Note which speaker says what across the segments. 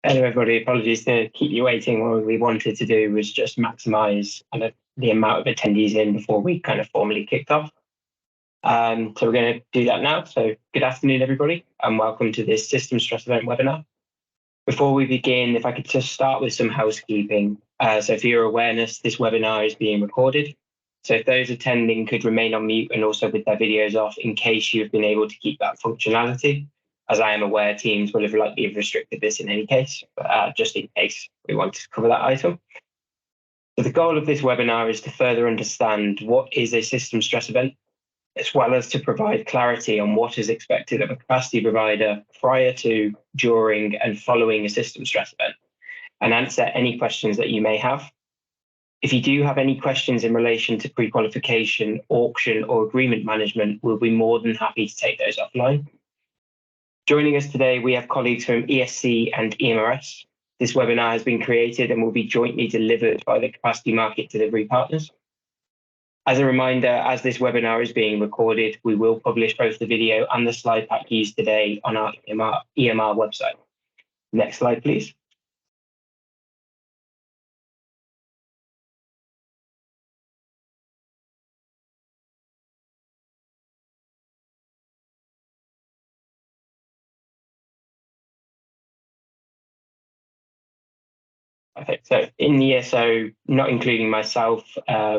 Speaker 1: Hello, everybody. Apologies to keep you waiting. What we wanted to do was just maximize kind of the amount of attendees in before we kind of formally kicked off. So we're going to do that now. So good afternoon, everybody, and welcome to this System Stress Event webinar. Before we begin, if I could just start with some housekeeping. So for your awareness, this webinar is being recorded. So if those attending could remain on mute and also with their videos off in case you've been able to keep that functionality. As I am aware, Teams will have likely restricted this in any case, but just in case we want to cover that item. So the goal of this webinar is to further understand what is a system stress event, as well as to provide clarity on what is expected of a capacity provider prior to, during, and following a system stress event, and answer any questions that you may have. If you do have any questions in relation to pre-qualification, auction, or agreement management, we'll be more than happy to take those offline. Joining us today, we have colleagues from ESC and EMRS. This webinar has been created and will be jointly delivered by the Capacity Market Delivery Partners. As a reminder, as this webinar is being recorded, we will publish both the video and the slide pack used today on our EMR website. Next slide, please. Okay, so in the ESO, not including myself,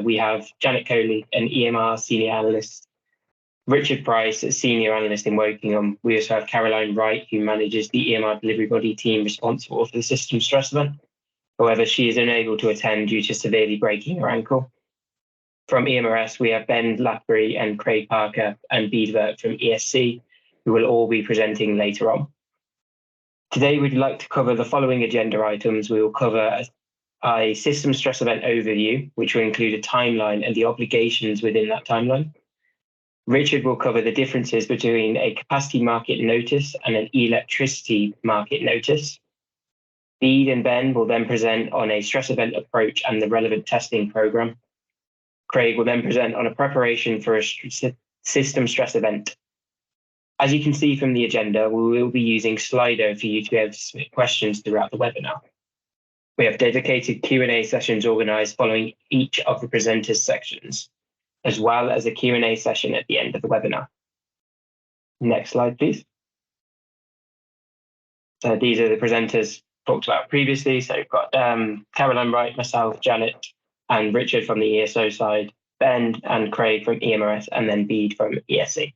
Speaker 1: we have Janet Coley, an EMR senior analyst, Richard Price, a senior analyst in Wokingham. We also have Caroline Wright, who manages the EMR delivery body team responsible for the system stress event. However, she is unable to attend due to severely breaking her ankle. From EMRS, we have Ben Lapbury and Craig Parker and Beedvert from ESC, who will all be presenting later on. Today, we'd like to cover the following agenda items. We will cover a system stress event overview, which will include a timeline and the obligations within that timeline. Richard will cover the differences between a capacity market notice and an electricity market notice. Bede and Ben will then present on a stress event approach and the relevant testing program. Craig will then present on a preparation for a system stress event. As you can see from the agenda, we will be using Slido for you to be able to submit questions throughout the webinar. We have dedicated Q&A sessions organized following each of the presenters' sections, as well as a Q&A session at the end of the webinar. Next slide, please. So these are the presenters talked about previously. So we've got Caroline Wright, myself, Janet, and Richard from the ESO side, Ben and Craig from EMRS, and then Bede from ESC.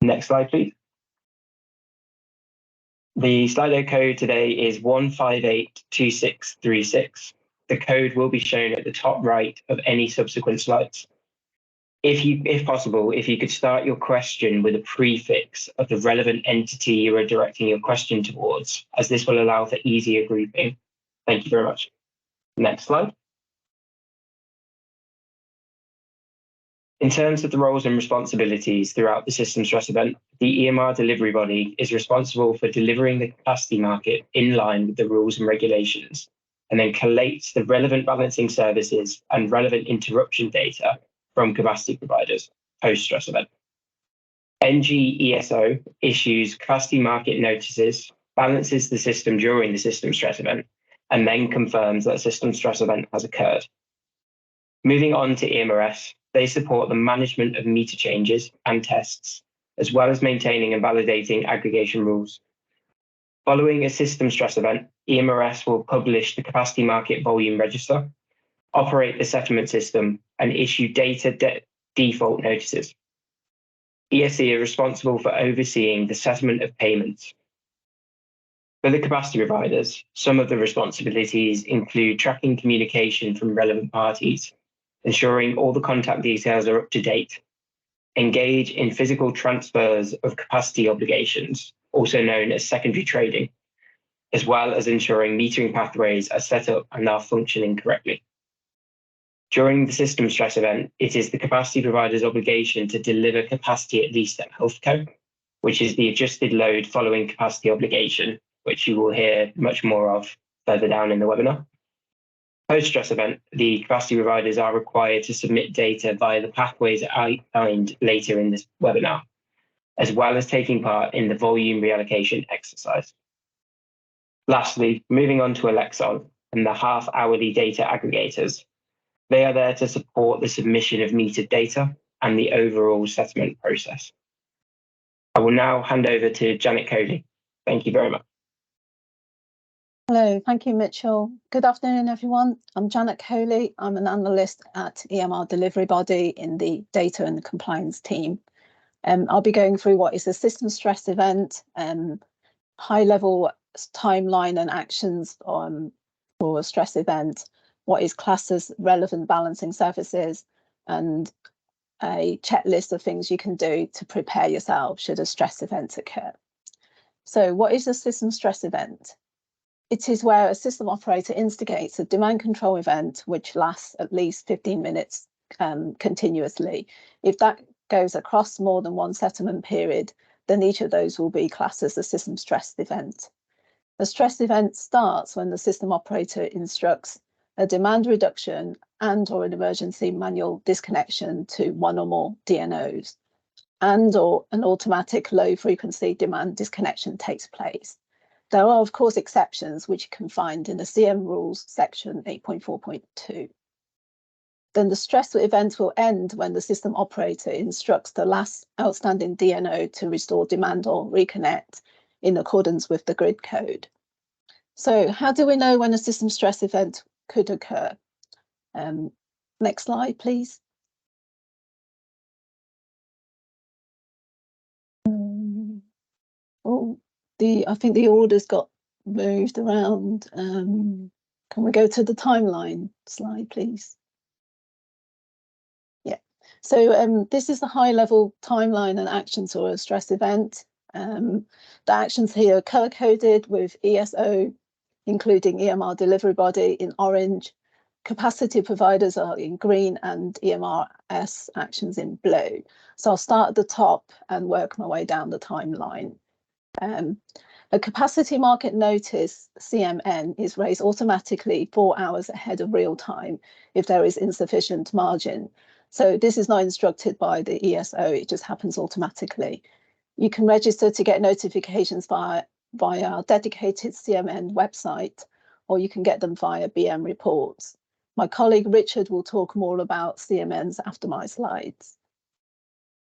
Speaker 1: Next slide, please. The Slido code today is 1582636. The code will be shown at the top right of any subsequent slides. If possible, if you could start your question with a prefix of the relevant entity you are directing your question towards, as this will allow for easier grouping. Thank you very much. Next slide. In terms of the roles and responsibilities throughout the system stress event, the EMR delivery body is responsible for delivering the capacity market in line with the rules and regulations, and then collates the relevant balancing services and relevant interruption data from capacity providers post-stress event. NG-ESO issues capacity market notices, balances the system during the system stress event, and then confirms that a system stress event has occurred. Moving on to EMRS, they support the management of meter changes and tests, as well as maintaining and validating aggregation rules. Following a system stress event, EMRS will publish the capacity market volume register, operate the settlement system, and issue data default notices. ESC are responsible for overseeing the settlement of payments. For the capacity providers, some of the responsibilities include tracking communication from relevant parties, ensuring all the contact details are up to date, engage in physical transfers of capacity obligations, also known as secondary trading, as well as ensuring metering pathways are set up and are functioning correctly. During the system stress event, it is the capacity provider's obligation to deliver capacity at least at HealthCo, which is the adjusted load following capacity obligation, which you will hear much more of further down in the webinar. Post-stress event, the capacity providers are required to submit data via the pathways outlined later in this webinar, as well as taking part in the volume reallocation exercise. Lastly, moving on to Elexon and the half-hourly data aggregators. They are there to support the submission of metered data and the overall settlement process. I will now hand over to Janet Coley. Thank you very much.
Speaker 2: Hello, thank you, Mitchell. Good afternoon, everyone. I'm Janet Coley. I'm an analyst at EMR Delivery Body in the data and compliance team. I'll be going through what is a system stress event, high-level timeline and actions for a stress event, what is classed as relevant balancing services, and a checklist of things you can do to prepare yourself should a stress event occur. So what is a system stress event? It is where a system operator instigates a demand control event which lasts at least 15 minutes continuously. If that goes across more than one settlement period, then each of those will be classed as a system stress event. A stress event starts when the system operator instructs a demand reduction and/or an emergency manual disconnection to one or more DNOs, and/or an automatic low-frequency demand disconnection takes place. There are, of course, exceptions which you can find in the CM rules section 8.4.2. Then the stress event will end when the system operator instructs the last outstanding DNO to restore demand or reconnect in accordance with the grid code. So how do we know when a system stress event could occur? Next slide, please. I think the orders got moved around. Can we go to the timeline slide, please? Yeah, so this is the high-level timeline and actions for a stress event. The actions here are color-coded with ESO, including EMR Delivery Body in orange. Capacity providers are in green and EMRS actions in blue. So I'll start at the top and work my way down the timeline. A capacity market notice, CMN, is raised automatically 4 hours ahead of real time if there is insufficient margin. So this is not instructed by the ESO, it just happens automatically. You can register to get notifications via our dedicated CMN website, or you can get them via BM reports. My colleague Richard will talk more about CMNs after my slides.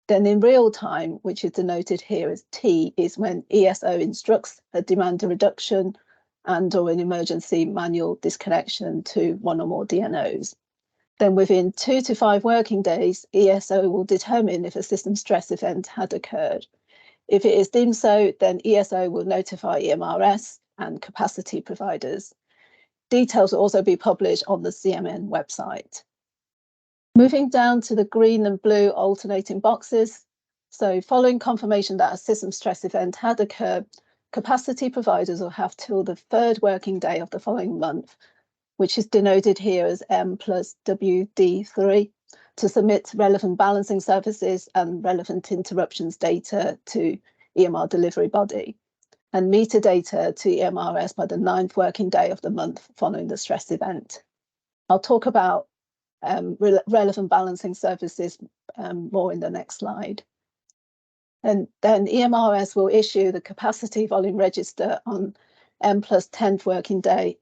Speaker 2: Then in real time, which is denoted here as T, is when ESO instructs a demand reduction and/or an emergency manual disconnection to one or more DNOs. Then within 2 to 5 working days, ESO will determine if a system stress event had occurred. If it is deemed so, then ESO will notify EMRS and capacity providers. Details will also be published on the CMN website. Moving down to the green and blue alternating boxes. So following confirmation that a system stress event had occurred, capacity providers will have till the 3rd working day of the following month, which is denoted here as M plus WD3, to submit relevant balancing services and relevant interruptions data to EMR Delivery Body, and meter data to EMRS by the 9th working day of the month following the stress event. I'll talk about relevant balancing services more in the next slide. And then EMRS will issue the capacity volume register on M plus 10th working day,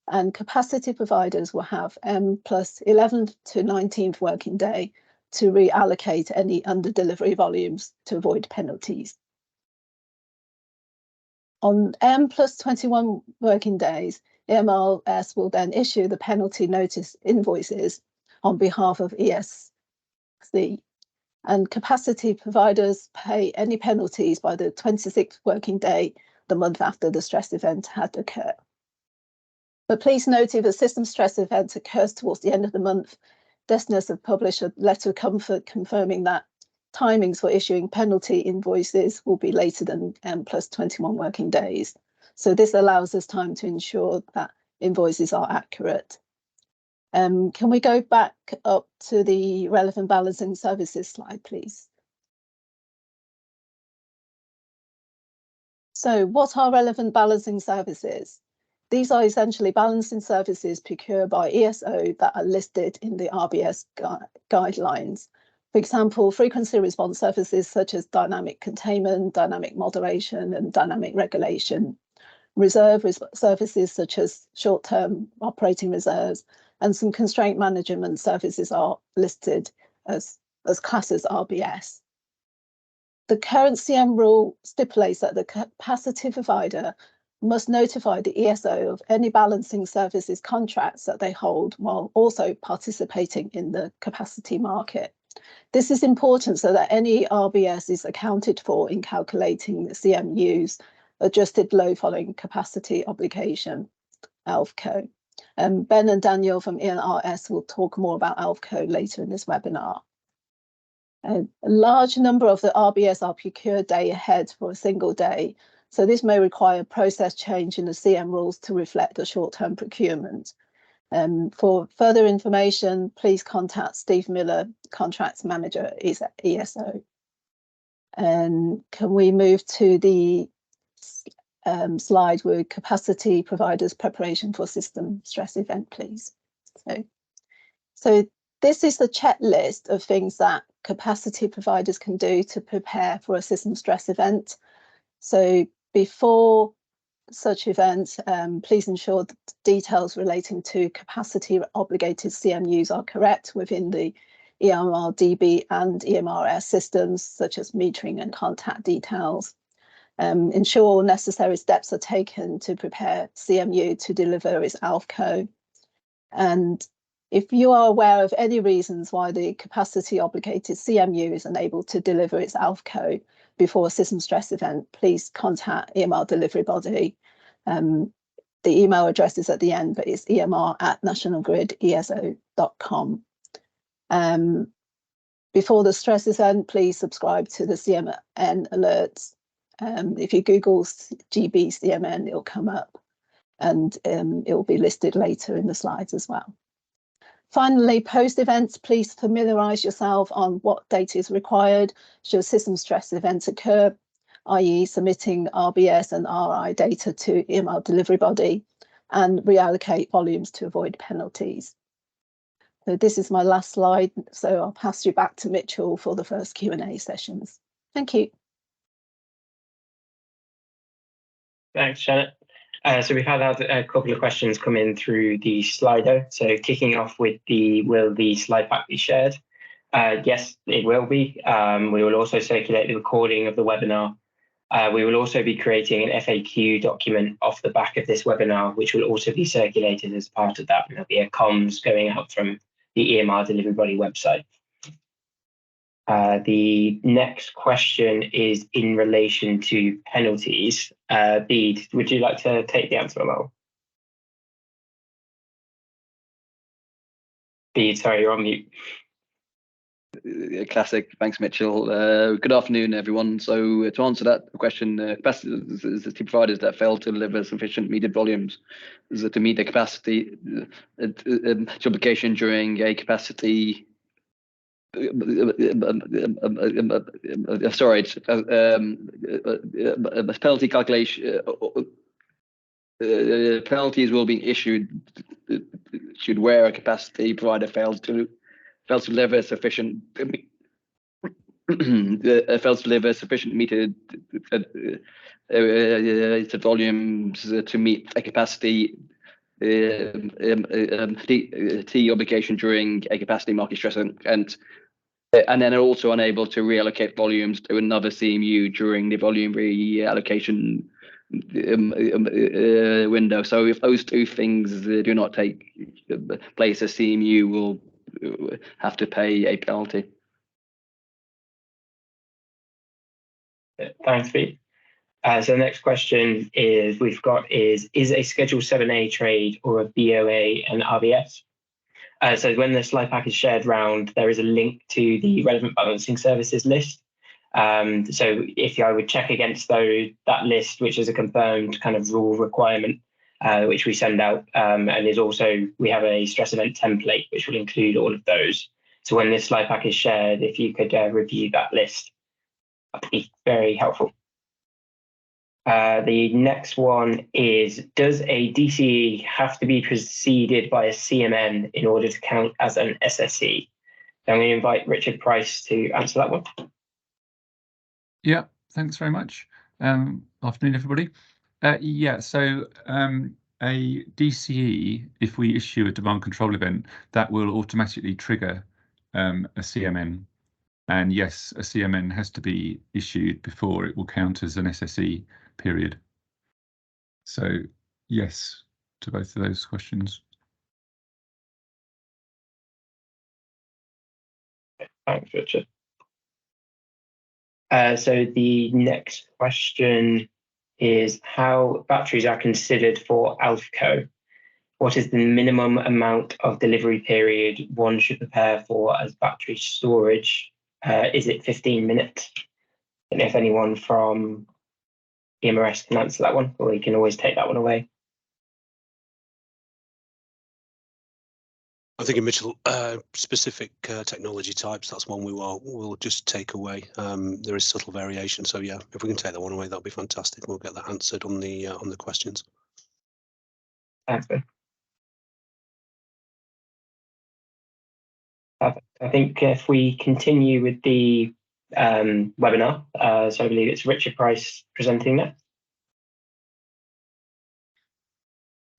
Speaker 2: and capacity providers will have M plus 11th to 19th working day to reallocate any under delivery volumes to avoid penalties. On M plus 21 working days, EMRS will then issue the penalty notice invoices on behalf of ESC, and capacity providers pay any penalties by the 26th working day, the month after the stress event had occurred. But please note, if a system stress event occurs towards the end of the month, Desners have published a letter of comfort confirming that timings for issuing penalty invoices will be later than M plus 21 working days. So this allows us time to ensure that invoices are accurate. Can we go back up to the relevant balancing services slide, please? So what are relevant balancing services? These are essentially balancing services procured by ESO that are listed in the RBS guidelines. For example, frequency response services such as dynamic containment, dynamic moderation, and dynamic regulation. reserve services such as short-term operating reserves, and some constraint management services are listed as classed as RBS. The current CM rule stipulates that the capacity provider must notify the ESO of any balancing services contracts that they hold while also participating in the capacity market. This is important so that any RBS is accounted for in calculating the CMU's adjusted load following capacity obligation, ALFCO. Ben and Daniel from ENRS will talk more about ALFCO later in this webinar. A large number of the RBS are procured day ahead for a single day, so this may require process change in the CM rules to reflect the short-term procurement. For further information, please contact Steve Miller, Contracts Manager at ESO. And can we move to the slide with capacity providers preparation for system stress event, please? So this is the checklist of things that capacity providers can do to prepare for a system stress event. So before such events, please ensure that details relating to capacity obligated CMUs are correct within the EMR DB and EMRS systems, such as metering and contact details. Ensure all necessary steps are taken to prepare CMU to deliver its ALFCO. And if you are aware of any reasons why the capacity obligated CMU is unable to deliver its ALFCO before a system stress event, please contact EMR delivery body. The email address is at the end, but it's emr@nationalgrideso.com. Before the stress event, please subscribe to the CMN alerts. If you Google GB CMN, it'll come up, and it will be listed later in the slides as well. Finally, post-events, please familiarise yourself on what data is required should system stress events occur, i.e. submitting RBS and RI data to EMR delivery body, and reallocate volumes to avoid penalties. So this is my last slide, so I'll pass you back to Mitchell for the first Q&A sessions. Thank you.
Speaker 1: Thanks, Janet. So we've had a couple of questions come in through the Slido. So kicking off with will the slide pack be shared? Yes, it will be. We will also circulate the recording of the webinar. We will also be creating an FAQ document off the back of this webinar, which will also be circulated as part of that. There'll be a comms going out from the EMR delivery body website. The next question is in relation to penalties. Bede, would you like to take the answer, Mo? Bede, sorry, you're on mute.
Speaker 3: Classic. Thanks, Mitchell. Good afternoon, everyone. So to answer that question, capacity providers that fail to deliver sufficient metered volumes to meet the capacity obligation during a capacity penalty calculation. Penalties will be issued where a capacity provider fails to deliver sufficient metered volumes to meet a capacity T obligation during a capacity market stress event, and then also unable to reallocate volumes to another CMU during the volume reallocation window. So if those two things do not take place, a CMU will have to pay a penalty.
Speaker 1: Thanks, Pete. So the next question is is a Schedule 7A trade or a BOA an RBS? So when the slide pack is shared round, there is a link to the relevant balancing services list. So if I would check against that list, which is a confirmed kind of rule requirement, which we send out, and we have a stress event template, which will include all of those. So when this slide pack is shared, if you could review that list, that'd be very helpful. The next one is, does a DCE have to be preceded by a CMN in order to count as an SSE? I'm going to invite Richard Price to answer that one.
Speaker 4: Yeah, thanks very much. Afternoon, everybody. Yeah, so a DCE, if we issue a demand control event, that will automatically trigger a CMN. And yes, a CMN has to be issued before it will count as an SSE period. So yes to both of those questions.
Speaker 1: Thanks, Richard. So the next question is how batteries are considered for ALFCO. What is the minimum amount of delivery period one should prepare for as battery storage? Is it 15 minutes? And if anyone from EMRS can answer that one, or you can always take that one away.
Speaker 5: I think in Mitchell, specific technology types, that's one we'll just take away. There is subtle variation, so yeah, if we can take that one away, that'll be fantastic. We'll get that answered on the questions.
Speaker 1: Thanks, Ben. Perfect. I think if we continue with the webinar, so I believe it's Richard Price presenting next.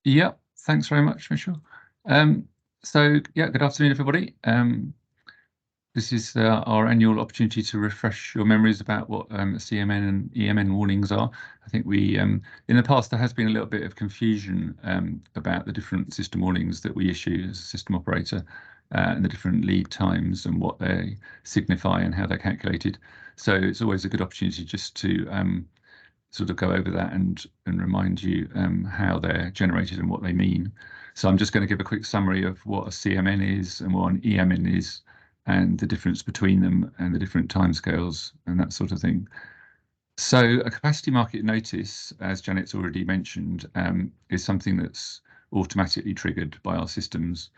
Speaker 4: Yeah, thanks very much, Mitchell. So yeah, good afternoon, everybody. This is our annual opportunity to refresh your memories about what CMN and EMN warnings are. I think we, in the past, there has been a little bit of confusion about the different system warnings that we issue as a system operator and the different lead times and what they signify and how they're calculated. So it's always a good opportunity just to sort of go over that and remind you how they're generated and what they mean. So I'm just going to give a quick summary of what a CMN is and what an EMN is, and the difference between them and the different timescales and that sort of thing. So a capacity market notice, as Janet's already mentioned, is something that's automatically triggered by our systems.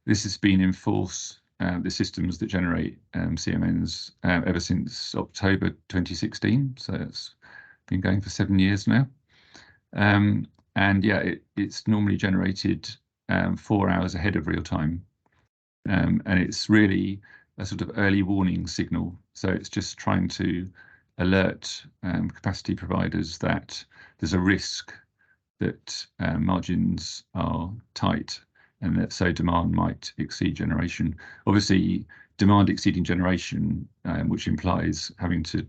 Speaker 4: This has been in force, the systems that generate CMNs ever since October 2016. So it's been going for 7 years now. And yeah, it's normally generated 4 hours ahead of real time. And it's really a sort of early warning signal. So it's just trying to alert capacity providers that there's a risk that margins are tight and that so demand might exceed generation. Obviously, demand exceeding generation, which implies having to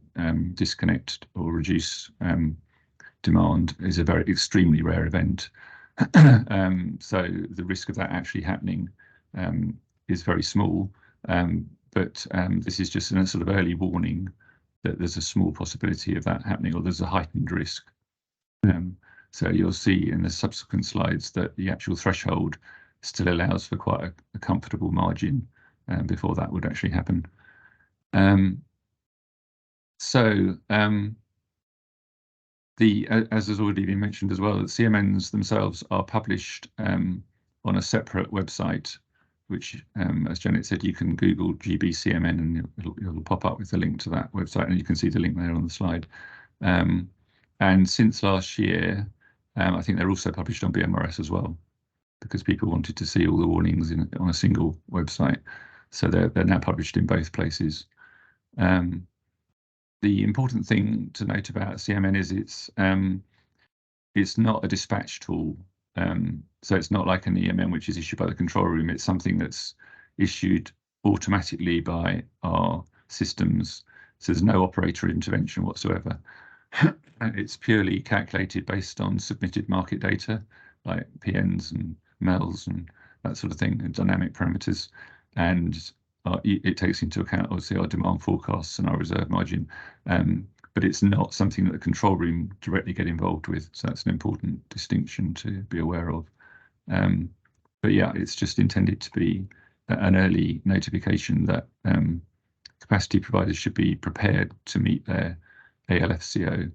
Speaker 4: disconnect or reduce demand, is a very extremely rare event. So the risk of that actually happening is very small, but this is just a sort of early warning that there's a small possibility of that happening, or there's a heightened risk. So you'll see in the subsequent slides that the actual threshold still allows for quite a comfortable margin before that would actually happen. As has already been mentioned as well, the CMNs themselves are published on a separate website, which, as Janet said, you can Google GBCMN and it'll pop up with the link to that website, and you can see the link there on the slide. And since last year, I think they're also published on BMRS as well, because people wanted to see all the warnings on a single website. So they're now published in both places. The important thing to note about CMN is it's not a dispatch tool. So it's not like an EMN, which is issued by the control room. It's something that's issued automatically by our systems. So there's no operator intervention whatsoever. It's purely calculated based on submitted market data, like PNs and MELs and that sort of thing, and dynamic parameters. And it takes into account, obviously, our demand forecasts and our reserve margin. But it's not something that the control room directly get involved with. So that's an important distinction to be aware of. But yeah, it's just intended to be an early notification that capacity providers should be prepared to meet their ALFCO,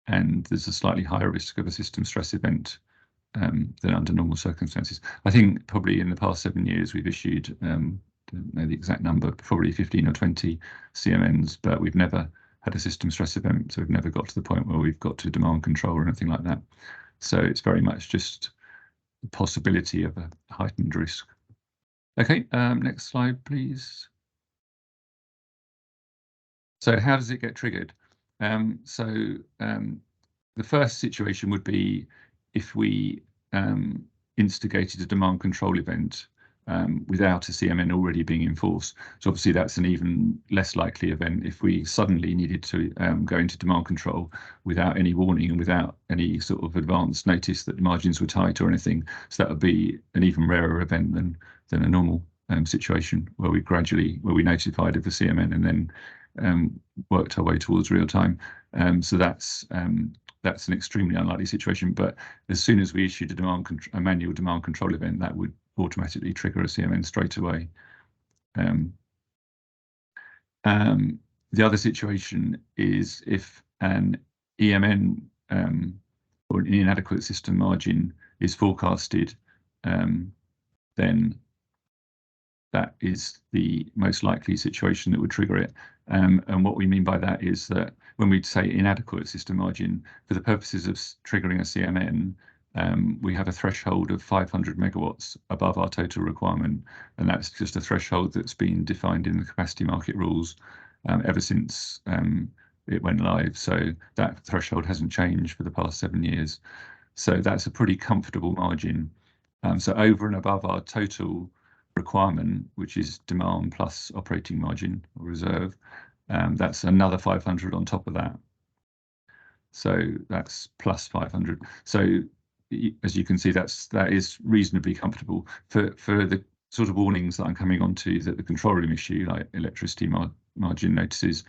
Speaker 4: and there's a slightly higher risk of a system stress event than under normal circumstances. I think probably in the past 7 years we've issued, don't know the exact number, probably 15 or 20 CMNs, but we've never had a system stress event, so we've never got to the point where we've got to demand control or anything like that. So it's very much just the possibility of a heightened risk. Okay, next slide, please. So how does it get triggered? the first situation would be if we instigated a demand control event without a CMN already being enforced. So obviously that's an even less likely event if we suddenly needed to go into demand control without any warning and without any sort of advance notice that the margins were tight or anything. So that would be an even rarer event than a normal situation where we notified of the CMN and then worked our way towards real time. So that's an extremely unlikely situation. But as soon as we issued a manual demand control event, that would automatically trigger a CMN straight away. The other situation is if an EMN or an inadequate system margin is forecasted, then that is the most likely situation that would trigger it. And what we mean by that is that when we say inadequate system margin, for the purposes of triggering a CMN, we have a threshold of 500 megawatts above our total requirement, and that's just a threshold that's been defined in the capacity market rules ever since it went live. So that threshold hasn't changed for the past 7 years. So that's a pretty comfortable margin. So over and above our total requirement, which is demand plus operating margin or reserve, that's another 500 on top of that. So that's plus 500. So as you can see, that is reasonably comfortable for the sort of warnings that I'm coming on to that the control room issue, like electricity margin notices.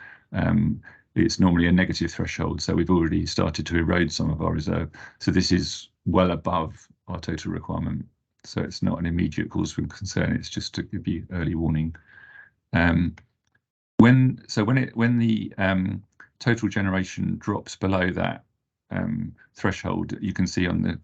Speaker 4: It's normally a negative threshold, so we've already started to erode some of our reserve. So this is well above our total requirement. So it's not an immediate cause for concern. It's just to give you early warning. When the total generation drops below that threshold, you can see on the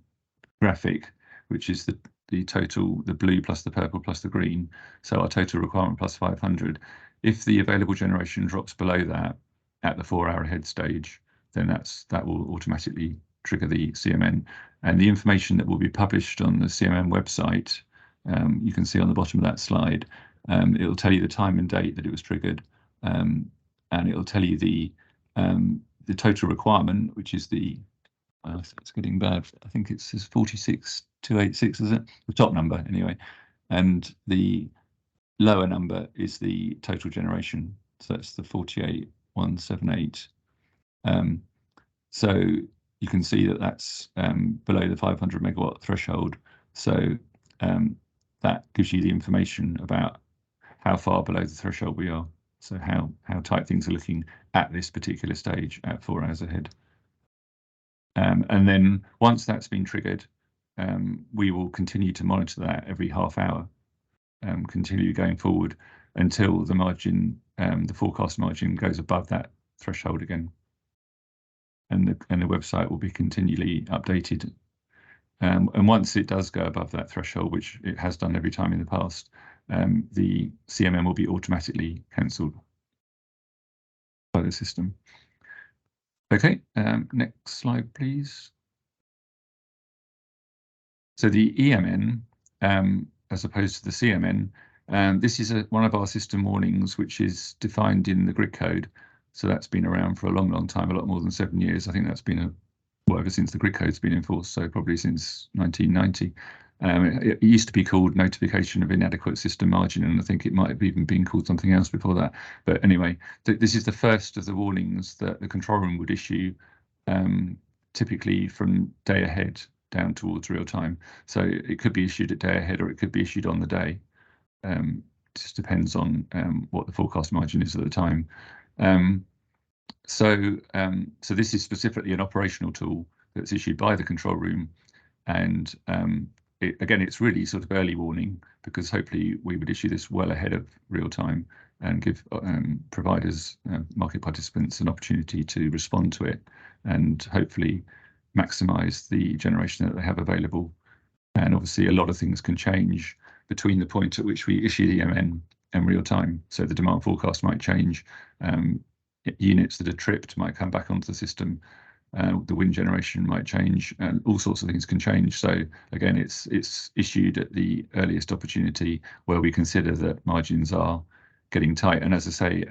Speaker 4: graphic, which is the total, the blue plus the purple plus the green. So our total requirement plus 500. If the available generation drops below that at the 4-hour ahead stage, then that will automatically trigger the CMN. And the information that will be published on the CMN website, you can see on the bottom of that slide, it'll tell you the time and date that it was triggered, and it'll tell you the total requirement, which is it's getting bad. I think it's 46286, is it? The top number anyway. And the lower number is the total generation. So that's the 48178. So you can see that that's below the 500 megawatt threshold. So that gives you the information about how far below the threshold we are. So how tight things are looking at this particular stage at 4 hours ahead. And then once that's been triggered, we will continue to monitor that every half hour, continue going forward until the margin, the forecast margin, goes above that threshold again. And the website will be continually updated. And once it does go above that threshold, which it has done every time in the past, the CMN will be automatically cancelled by the system. Okay, next slide, please. So the EMN, as opposed to the CMN, this is one of our system warnings, which is defined in the grid code. So that's been around for a long, long time, a lot more than 7 years. I think that's been ever since the grid code's been enforced, so probably since 1990. It used to be called notification of inadequate system margin, and I think it might have even been called something else before that. But anyway, this is the first of the warnings that the control room would issue, typically from day ahead down towards real time. So it could be issued at day ahead, or it could be issued on the day. Just depends on what the forecast margin is at the time. So this is specifically an operational tool that's issued by the control room, and again, it's really sort of early warning, because hopefully we would issue this well ahead of real time and give providers, market participants, an opportunity to respond to it and hopefully maximize the generation that they have available. And obviously a lot of things can change between the point at which we issue the EMN and real time. So the demand forecast might change, units that are tripped might come back onto the system, the wind generation might change, and all sorts of things can change. So again, it's issued at the earliest opportunity where we consider that margins are getting tight. And as I say,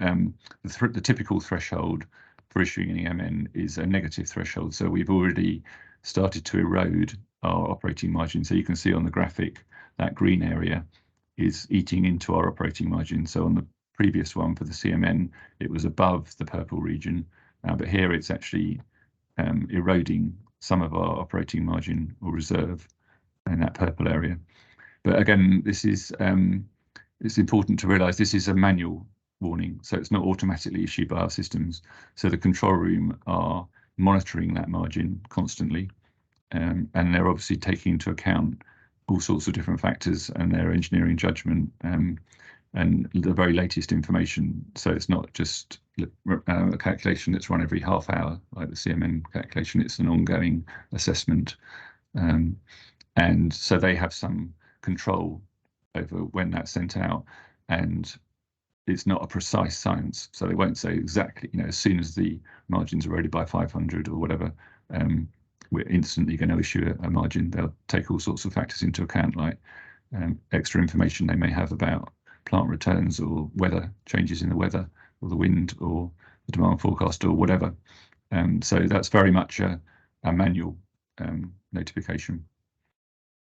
Speaker 4: the typical threshold for issuing an EMN is a negative threshold. So we've already started to erode our operating margin. So you can see on the graphic that green area is eating into our operating margin. So on the previous one for the CMN, it was above the purple region, but here it's actually eroding some of our operating margin or reserve in that purple area. But again, this is it's important to realise this is a manual warning, so it's not automatically issued by our systems. So the control room are monitoring that margin constantly, and they're obviously taking into account all sorts of different factors and their engineering judgment and the very latest information. So it's not just a calculation that's run every half hour like the CMN calculation, it's an ongoing assessment. And so they have some control over when that's sent out, and it's not a precise science. So they won't say exactly, as soon as the margin's eroded by 500 or whatever, we're instantly going to issue a margin. They'll take all sorts of factors into account, like extra information they may have about plant returns or weather changes in the weather or the wind or the demand forecast or whatever. So that's very much a manual notification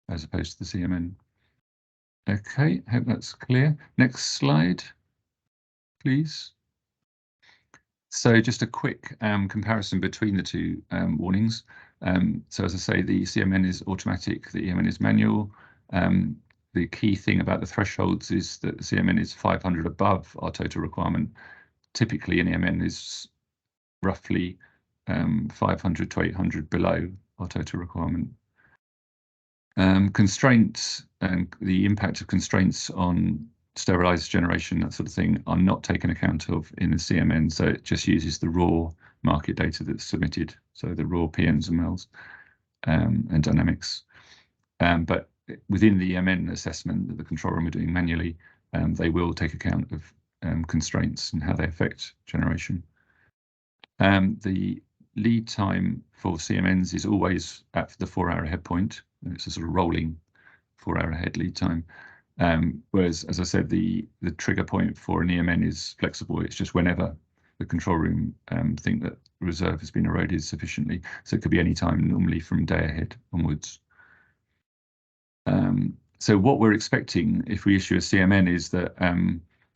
Speaker 4: as opposed to the CMN. Okay, hope that's clear. Next slide, please. So just a quick comparison between the two warnings. So as I say, the CMN is automatic, the EMN is manual. The key thing about the thresholds is that the CMN is 500 above our total requirement. Typically, an EMN is roughly 500 to 800 below our total requirement. Constraints and the impact of constraints on sterilized generation, that sort of thing, are not taken account of in the CMN. So it just uses the raw market data that's submitted, so the raw PMs and MELs and dynamics. But within the EMN assessment that the control room are doing manually, they will take account of constraints and how they affect generation. The lead time for CMNs is always at the 4-hour ahead point. It's a sort of rolling 4-hour ahead lead time. Whereas, as I said, the trigger point for an EMN is flexible. It's just whenever the control room think that reserve has been eroded sufficiently. So it could be any time, normally from day ahead onwards. So what we're expecting if we issue a CMN is that,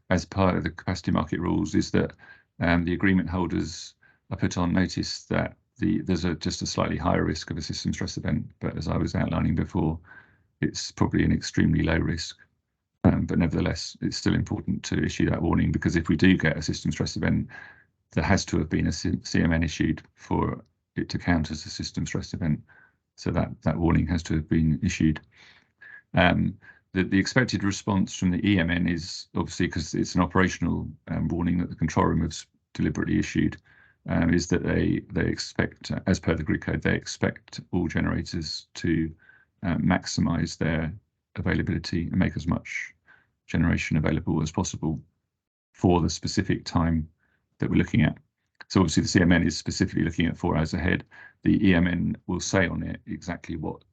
Speaker 4: as part of the capacity market rules, is that the agreement holders are put on notice that there's just a slightly higher risk of a system stress event. But as I was outlining before, it's probably an extremely low risk. But nevertheless, it's still important to issue that warning, because if we do get a system stress event, there has to have been a CMN issued for it to count as a system stress event. So that warning has to have been issued. The expected response from the EMN is obviously, because it's an operational warning that the control room has deliberately issued, is that they expect, as per the grid code, they expect all generators to maximise their availability and make as much generation available as possible for the specific time that we're looking at. So obviously the CMN is specifically looking at 4 hours ahead. The EMN will say on it exactly what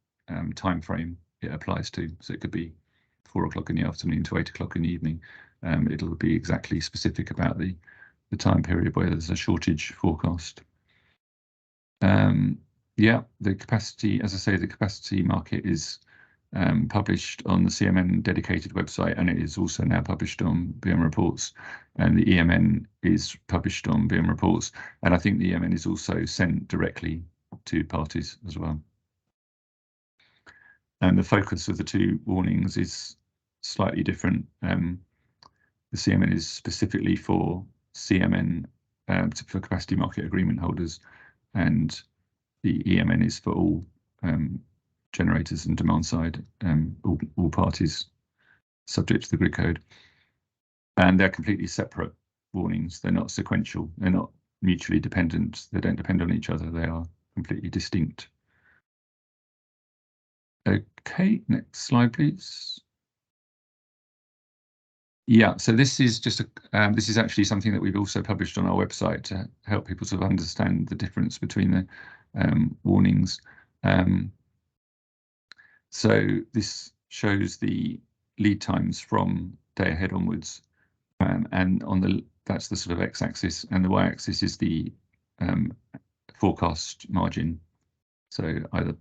Speaker 4: time frame it applies to. So it could be 4 o'clock in the afternoon to 8 o'clock in the evening. It'll be exactly specific about the time period where there's a shortage forecast. Yeah, the capacity, as I say, the capacity market is published on the CMN dedicated website, and it is also now published on BM Reports, and the EMN is published on BM Reports, and I think the EMN is also sent directly to parties as well. And the focus of the two warnings is slightly different. The CMN is specifically for CMN, for capacity market agreement holders, and the EMN is for all generators and demand side, all parties subject to the grid code. And they're completely separate warnings. They're not sequential. They're not mutually dependent. They don't depend on each other. They are completely distinct. Okay, next slide, please. Yeah, so this is just this is actually something that we've also published on our website to help people sort of understand the difference between the warnings. So this shows the lead times from day ahead onwards, and on that's the sort of x-axis, and the y-axis is the forecast margin. So either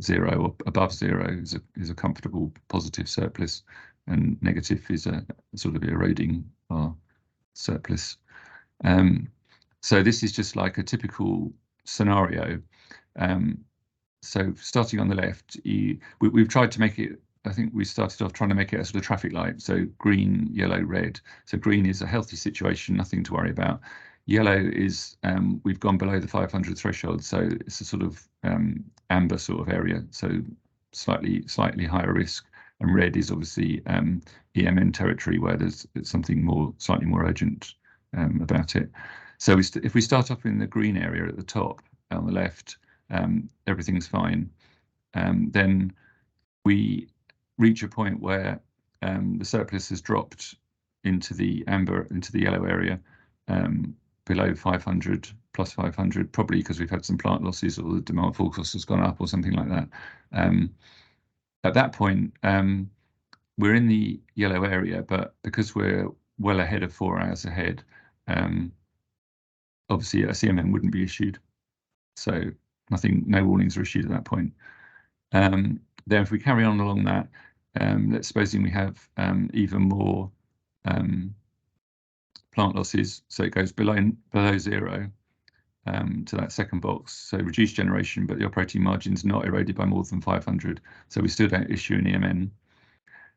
Speaker 4: 0 or above 0 is a comfortable positive surplus, and negative is a sort of eroding our surplus. So this is just like a typical scenario. So starting on the left, we've tried to make it, I think we started off trying to make it a sort of traffic light. So green, yellow, red. So green is a healthy situation, nothing to worry about. Yellow is we've gone below the 500 threshold, so it's a sort of amber sort of area, so slightly higher risk. And red is obviously EMN territory, where there's something slightly more urgent about it. So if we start off in the green area at the top on the left, everything's fine. Then we reach a point where the surplus has dropped into the amber, into the yellow area, below 500, plus 500, probably because we've had some plant losses or the demand forecast has gone up or something like that. At that point, we're in the yellow area, but because we're well ahead of 4 hours ahead, obviously a CMM wouldn't be issued. So no warnings are issued at that point. Then if we carry on along that, let's supposing we have even more plant losses, so it goes below 0 to that second box. So reduced generation, but the operating margin's not eroded by more than 500. So we still don't issue an EMN.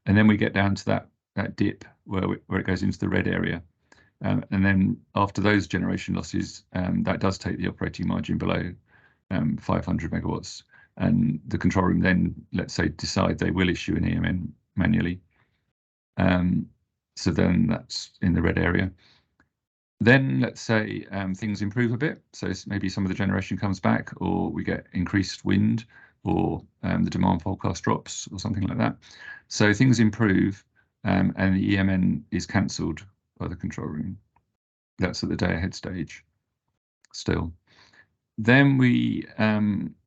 Speaker 4: And then we get down to that dip where it goes into the red area. And then after those generation losses, that does take the operating margin below 500 megawatts. And the control room then, let's say, decide they will issue an EMN manually. So then that's in the red area. Then let's say things improve a bit. So maybe some of the generation comes back, or we get increased wind, or the demand forecast drops or something like that. So things improve and the EMN is cancelled by the control room. That's at the day ahead stage still. Then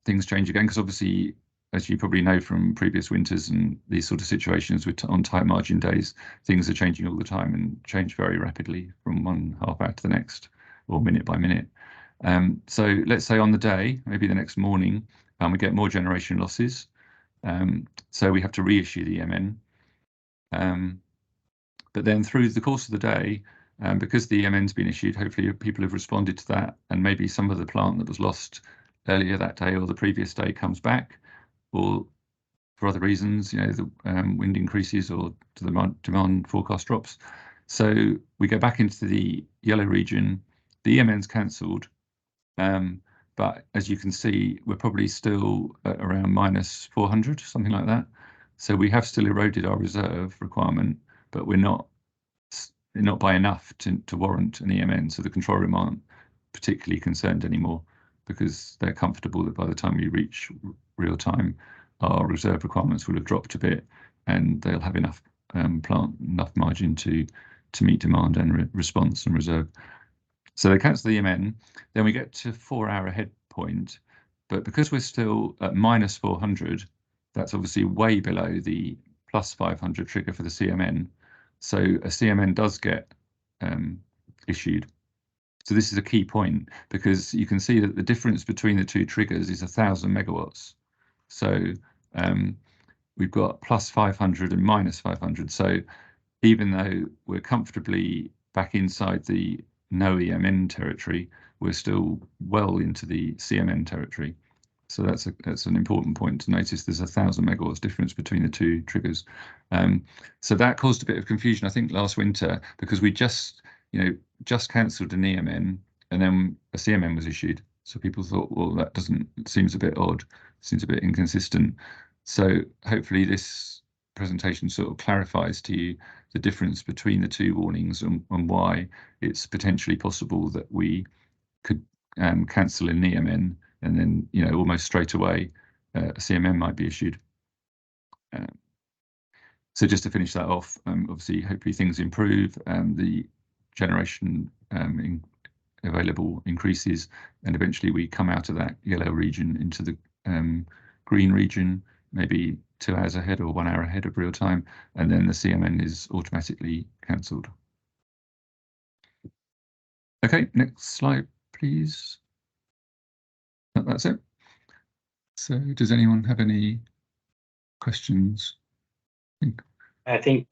Speaker 4: things change again, because obviously, as you probably know from previous winters and these sort of situations on tight margin days, things are changing all the time and change very rapidly from one half hour to the next, or minute by minute. So let's say on the day, maybe the next morning, we get more generation losses. So we have to reissue the EMN. But then through the course of the day, because the EMN's been issued, hopefully people have responded to that, and maybe some of the plant that was lost earlier that day or the previous day comes back, or for other reasons, the wind increases or the demand forecast drops. So we go back into the yellow region, the EMN's cancelled, but as you can see, we're probably still at around minus 400, something like that. So we have still eroded our reserve requirement, but we're not by enough to warrant an EMN. So the control room aren't particularly concerned anymore, because they're comfortable that by the time we reach real time, our reserve requirements will have dropped a bit, and they'll have enough enough margin to meet demand and response and reserve. So they cancel the EMN. Then we get to 4 hour ahead point, but because we're still at minus 400, that's obviously way below the plus 500 trigger for the CMN. So a CMN does get issued. So this is a key point, because you can see that the difference between the two triggers is 1,000 megawatts. So we've got plus 500 and minus 500. So even though we're comfortably back inside the no EMN territory, we're still well into the CMN territory. So that's an important point to notice. There's 1,000 megawatts difference between the two triggers. So that caused a bit of confusion, I think, last winter, because we just cancelled an EMN and then a CMN was issued. So people thought, well, it seems a bit odd, seems a bit inconsistent. So hopefully this presentation sort of clarifies to you the difference between the two warnings and why it's potentially possible that we could cancel an EMN and then, almost straight away, a CMN might be issued. So just to finish that off, obviously, hopefully things improve, the generation available increases, and eventually we come out of that yellow region into the green region, maybe 2 hours ahead or 1 hour ahead of real time, and then the CMN is automatically cancelled. Okay, next slide, please. That's it. So does anyone have any questions?
Speaker 1: I think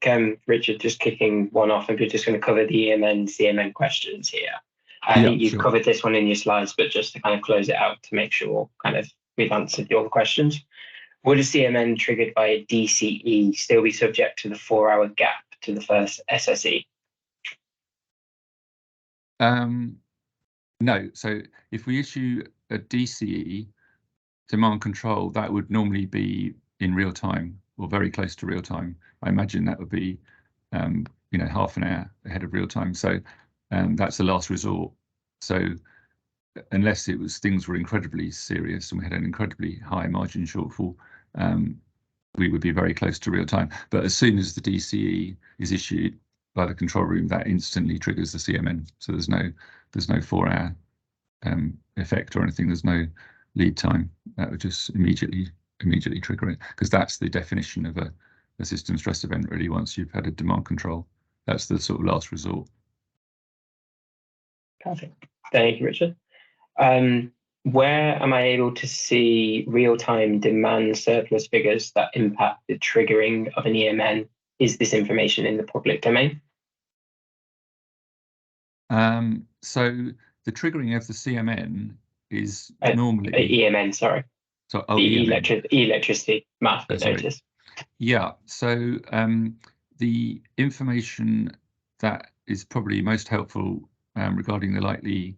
Speaker 1: Richard, just kicking one off, and we're just going to cover the EMN, CMN questions here. I think you've covered this one in your slides, but just to kind of close it out to make sure kind of we've answered all the questions. Would a CMN triggered by a DCE still be subject to the 4-hour gap to the first SSE?
Speaker 4: No. So if we issue a DCE, demand control, that would normally be in real time or very close to real time. I imagine that would be, half an hour ahead of real time. So that's the last resort. So unless things were incredibly serious and we had an incredibly high margin shortfall, we would be very close to real time. But as soon as the DCE is issued by the control room, that instantly triggers the CMN. So there's no 4-hour effect or anything. There's no lead time. That would just immediately trigger it, because that's the definition of a system stress event, really. Once you've had a demand control, that's the sort of last resort.
Speaker 1: Perfect. Thank you, Richard. Where am I able to see real-time demand surplus figures that impact the triggering of an EMN? Is this information in the public domain?
Speaker 4: So the triggering of the CMN is normally
Speaker 1: EMN, sorry.
Speaker 4: So
Speaker 1: the electricity market notice.
Speaker 4: Yeah. So the information that is probably most helpful regarding the likely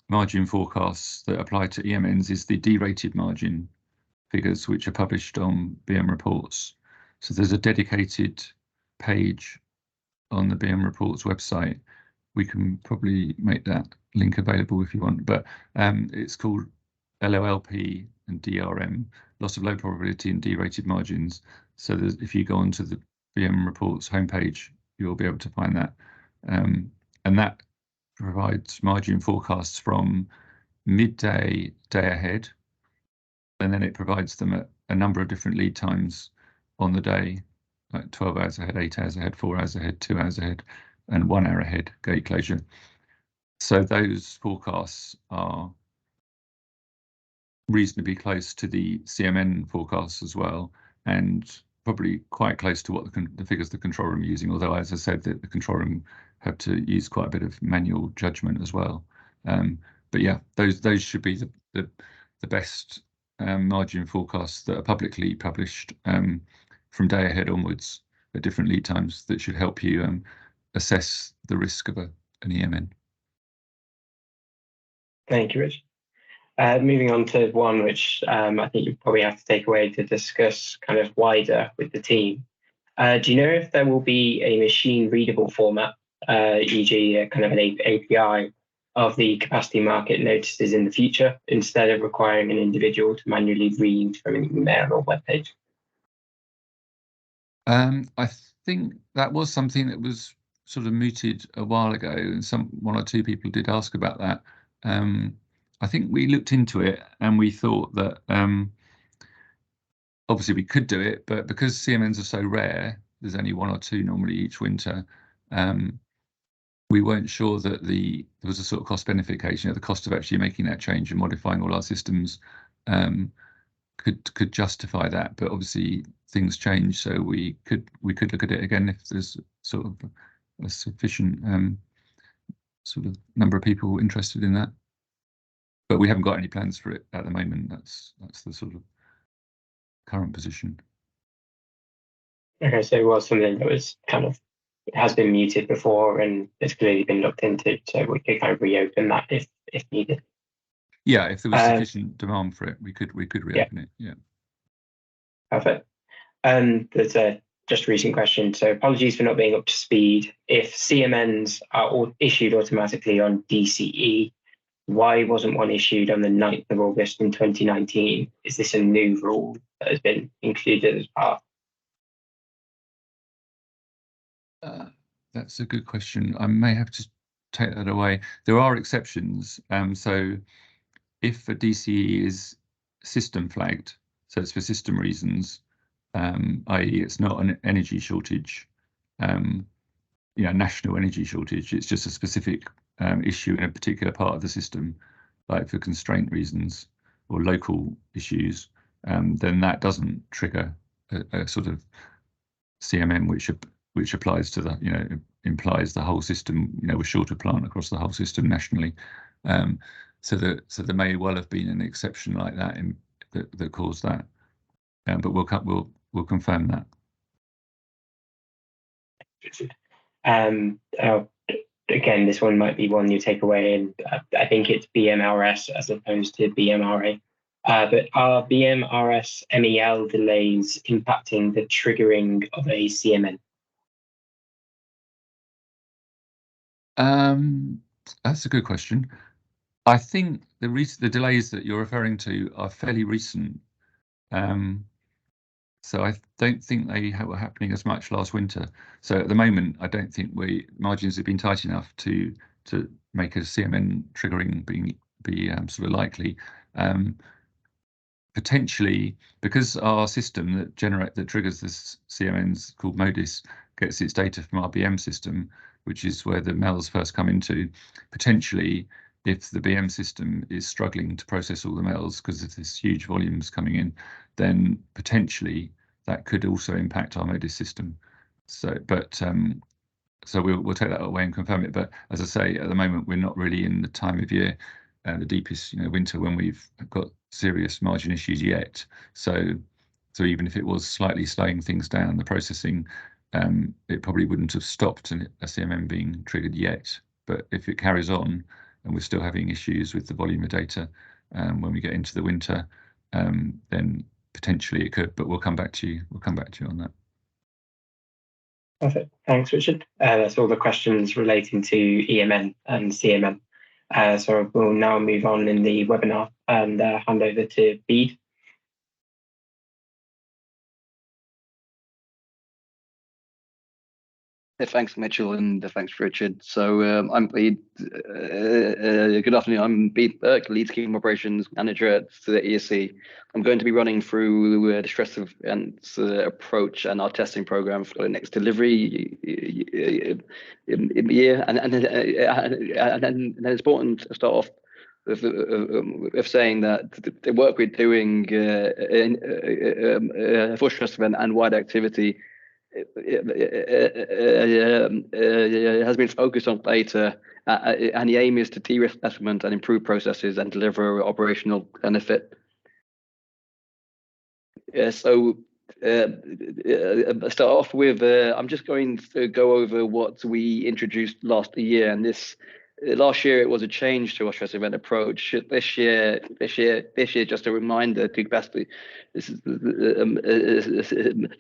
Speaker 4: margin forecasts that apply to EMNs is the derated margin figures, which are published on BM Reports. So there's a dedicated page on the BM Reports website. We can probably make that link available if you want, but it's called LOLP and DRM, loss of low probability and derated margins. So if you go onto the BM Reports homepage, you'll be able to find that. And that provides margin forecasts from midday, day ahead, and then it provides them at a number of different lead times on the day, like 12 hours ahead, 8 hours ahead, 4 hours ahead, 2 hours ahead, and 1 hour ahead gate closure. So those forecasts are reasonably close to the CMN forecasts as well, and probably quite close to what the figures the control room are using, although, as I said, the control room have to use quite a bit of manual judgment as well. But yeah, those should be the best margin forecasts that are publicly published from day ahead onwards at different lead times, that should help you assess the risk of an EMN.
Speaker 1: Thank you, Rich. Moving on to one which I think you probably have to take away to discuss kind of wider with the team. Do you know if there will be a machine readable format, e.g. kind of an API of the capacity market notices in the future, instead of requiring an individual to manually read from an email or web page?
Speaker 4: I think that was something that was sort of mooted a while ago, and one or two people did ask about that. I think we looked into it and we thought that obviously we could do it, but because CMNs are so rare, there's only 1 or 2 normally each winter, we weren't sure that there was a sort of cost benefit case, the cost of actually making that change and modifying all our systems could justify that. But obviously things change, so we could look at it again if there's sort of a sufficient sort of number of people interested in that. But we haven't got any plans for it at the moment. That's the sort of current position.
Speaker 1: Okay, so it was something that was it has been muted before and it's clearly been looked into, so we could kind of reopen that if needed.
Speaker 4: Yeah, if there was sufficient demand for it, we could reopen it. Yeah.
Speaker 1: Perfect. There's a just recent question. So apologies for not being up to speed. If CMNs are all issued automatically on DCE, why wasn't one issued on the 9th of August in 2019? Is this a new rule that has been included as part?
Speaker 4: That's a good question. I may have to take that away. There are exceptions. So if a DCE is system flagged, so it's for system reasons, i.e. it's not an energy shortage, national energy shortage, it's just a specific issue in a particular part of the system, like for constraint reasons or local issues, then that doesn't trigger a sort of CMM which applies to the, implies the whole system, with shorter plant across the whole system nationally. So there may well have been an exception like that that caused that, but we'll confirm that.
Speaker 1: Again, this one might be one you take away, and I think it's BMRS as opposed to BMRA. But are BMRS MEL delays impacting the triggering of a CMN?
Speaker 4: That's a good question. I think the delays that you're referring to are fairly recent. So I don't think they were happening as much last winter. So at the moment, I don't think margins have been tight enough to make a CMN triggering be sort of likely. Potentially, because our system that triggers this CMNs called MODIS gets its data from our BM system, which is where the MELs first come into. Potentially, if the BM system is struggling to process all the MELs because of this huge volumes coming in, then potentially that could also impact our MODIS system. So we'll take that away and confirm it. But as I say, at the moment, we're not really in the time of year, the deepest winter, when we've got serious margin issues yet. So even if it was slightly slowing things down, the processing, it probably wouldn't have stopped a CMM being triggered yet. But if it carries on and we're still having issues with the volume of data when we get into the winter, then potentially it could. But we'll come back to you. We'll come back to you on that.
Speaker 1: Perfect. Thanks, Richard. That's all the questions relating to EMN and CMM. So we'll now move on in the webinar and hand over to Bede.
Speaker 3: Thanks, Mitchell, and thanks, Richard. So I'm Bede. Good afternoon. I'm Bede Burke, Lead Scheme Operations Manager at the ESC. I'm going to be running through the stress events approach and our testing program for the next delivery year. And it's important to start off with saying that the work we're doing for stress event and wide activity has been focused on data, and the aim is to de-risk assessment and improve processes and deliver operational benefit. So start off with, I'm just going to go over what we introduced last year, and last year it was a change to our stress event approach. This year, just a reminder to capacity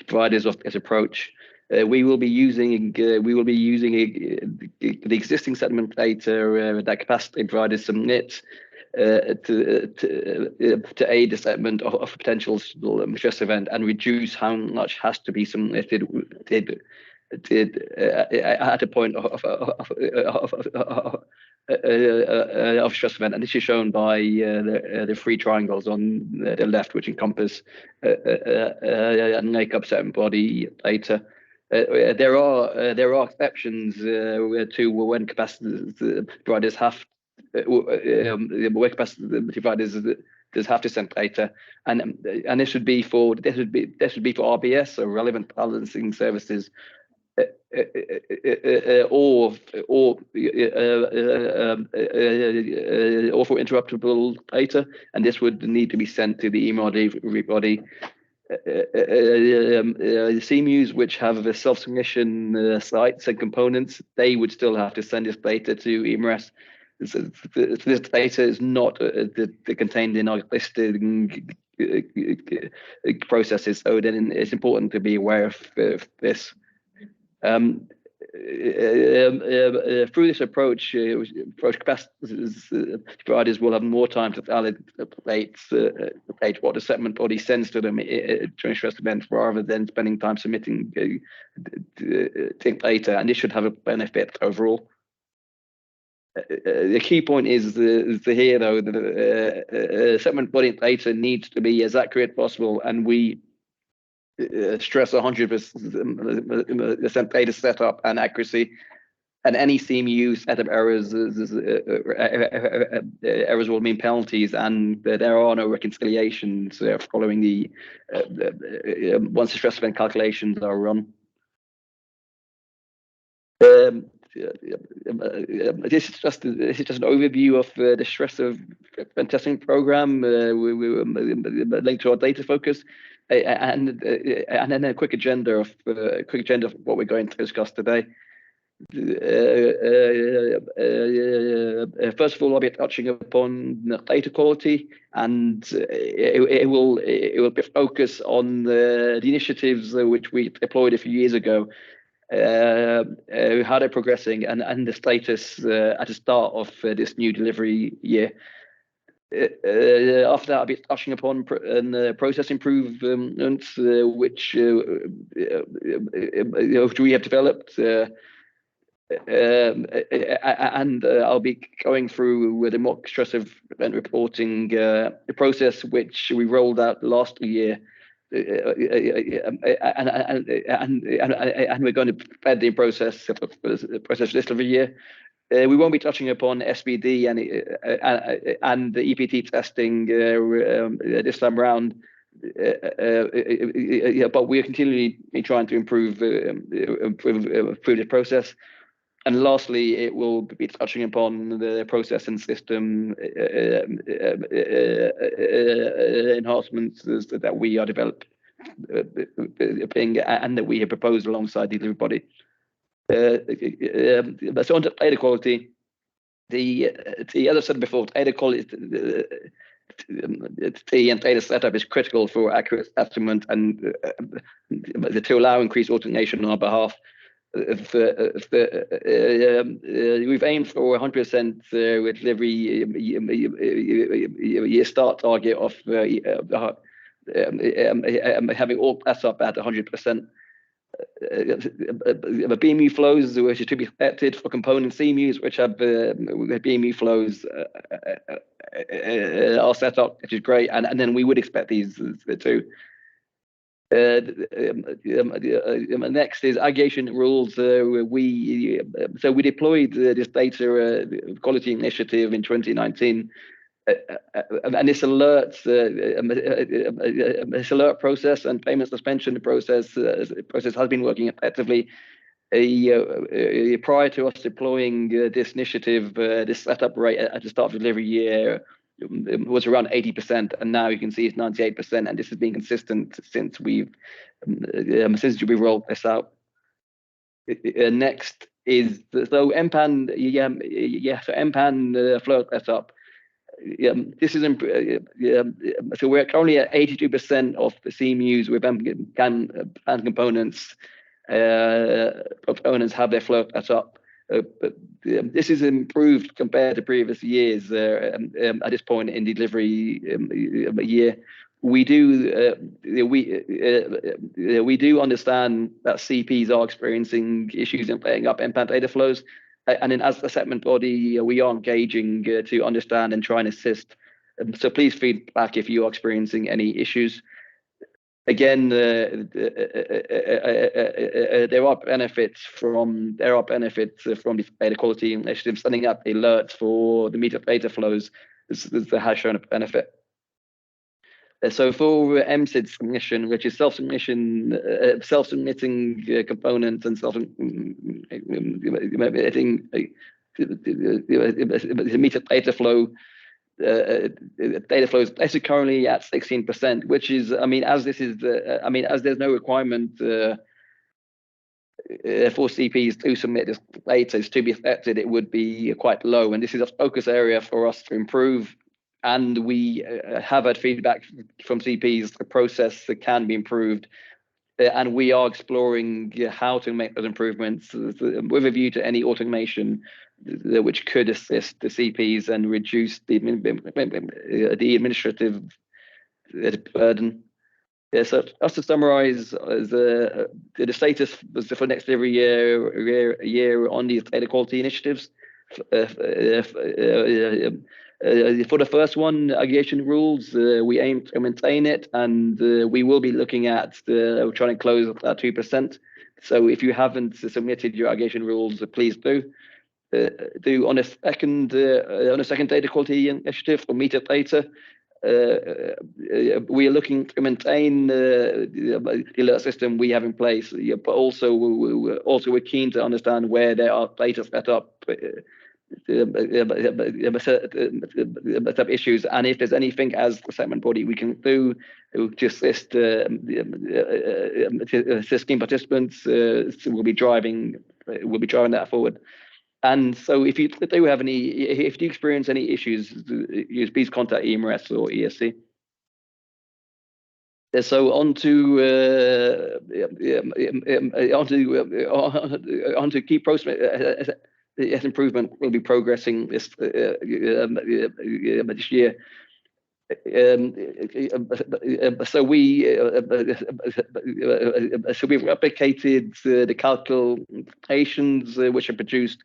Speaker 3: providers of this approach. We will be using the existing settlement data that capacity providers submit to aid the settlement of a potential stress event and reduce how much has to be submitted at a point of stress event. And this is shown by the three triangles on the left, which encompass and make up settlement body data. There are exceptions to when capacity providers have where capacity providers have to send data, and this should be for RBS, so relevant balancing services, or for interruptible data, and this would need to be sent to the EMR delivery body. The CMUs which have self-submission sites and components, they would still have to send this data to EMRS. This data is not contained in our listing processes, so then it's important to be aware of this. Through this approach, capacity providers will have more time to validate what the settlement body sends to them during stress events, rather than spending time submitting data, and this should have a benefit overall. The key point is here, though, the settlement body data needs to be as accurate as possible, and we stress 100% data setup and accuracy. and any CMU setup errors errors will mean penalties, and there are no reconciliations following the once the stress event calculations are run. This is just an overview of the stress event testing program. We linked to our data focus, and then a quick agenda of what we're going to discuss today. First of all, I'll be touching upon data quality, and it will be focus on the initiatives which we deployed a few years ago, how they're progressing, and the status at the start of this new delivery year. After that, I'll be touching upon process improvements which we have developed. And I'll be going through the mock stress event reporting process, which we rolled out last year, and we're going to bed the process this every year. We won't be touching upon SBD and the EPT testing this time around. But we are continually trying to improve the process. And lastly, it will be touching upon the process and system enhancements that we are developing and that we have proposed alongside the delivery body. So on to data quality. The other said before, data quality and data setup is critical for accurate estimate and to allow increased automation on our behalf. We've aimed for 100% delivery year start target of having all that's up at 100%. BMU flows which are to be expected for component CMUs which have BMU flows are set up, which is great, and then we would expect these too. Next is aggregation rules. We deployed this data quality initiative in 2019, and this alert process and payment suspension process has been working effectively. Prior to us deploying this initiative, this setup rate at the start of delivery year was around 80%, and now you can see it's 98%, and this has been consistent since we rolled this out. Next is so MPAN, so MPAN flow setup. This is so we're currently at 82% of the CMUs with MPAN components. Components have their flow set up. But this is improved compared to previous years. At this point in delivery year, we do understand that CPs are experiencing issues in playing up MPAN data flows, and then as a segment body, we are engaging to understand and try and assist. So please feedback if you are experiencing any issues. Again, there are benefits from the data quality initiative. Setting up alerts for the meter data flows has shown a benefit. So for MSID submission, which is self-submitting components and self-submitting the meter data flow. Data flows is currently at 16%, which is, as there's no requirement for CPs to submit this data to be affected, it would be quite low, and this is a focus area for us to improve. And we have had feedback from CPs the process that can be improved, and we are exploring how to make those improvements with a view to any automation which could assist the CPs and reduce the administrative burden. Yeah, so just to summarize, the status was for next every year on these data quality initiatives. For the first one, aggregation rules, we aim to maintain it, and we will be looking at trying to close at 2%. So if you haven't submitted your aggregation rules, please do. On a second data quality initiative for metadata. We are looking to maintain the alert system we have in place, but also we're keen to understand where there are data set up issues, and if there's anything as a segment body we can do to assist scheme participants, we'll be driving that forward. And so if you do have if you experience any issues, please contact EMRS or ESC. So onto key process improvement will be progressing this year. So we've replicated the calculations which are produced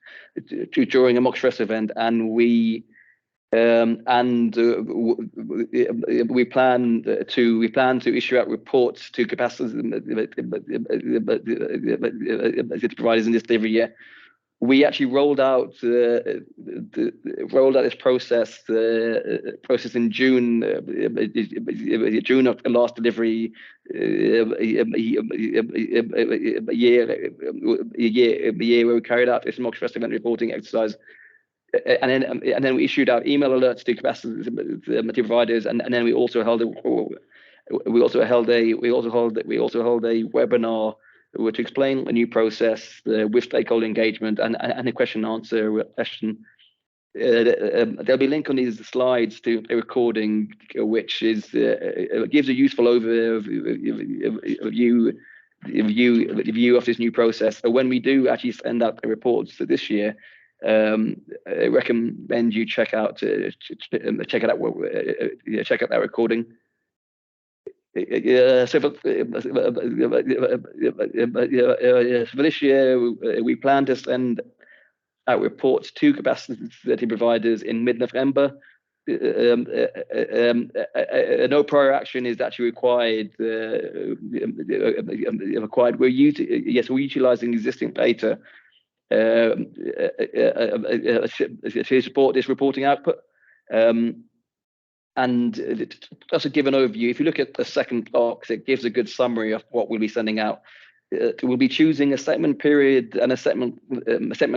Speaker 3: during a mock stress event, and we plan to issue out reports to capacity providers in this delivery year. We actually rolled out this process in June of the last delivery year where we carried out this mock stress event reporting exercise, and then we issued out email alerts to capacity providers, and then we also held a webinar to explain a new process with stakeholder engagement and a question and answer session. There'll be a link on these slides to a recording, which gives a useful overview of this new process. So when we do actually send out the reports this year, I recommend you check out that recording. So for this year, we plan to send out reports to capacity providers in mid-November. No prior action is actually required. We're utilizing existing data to support this reporting output. And just to give an overview, if you look at the second box, it gives a good summary of what we'll be sending out. We'll be choosing a segment period and a segment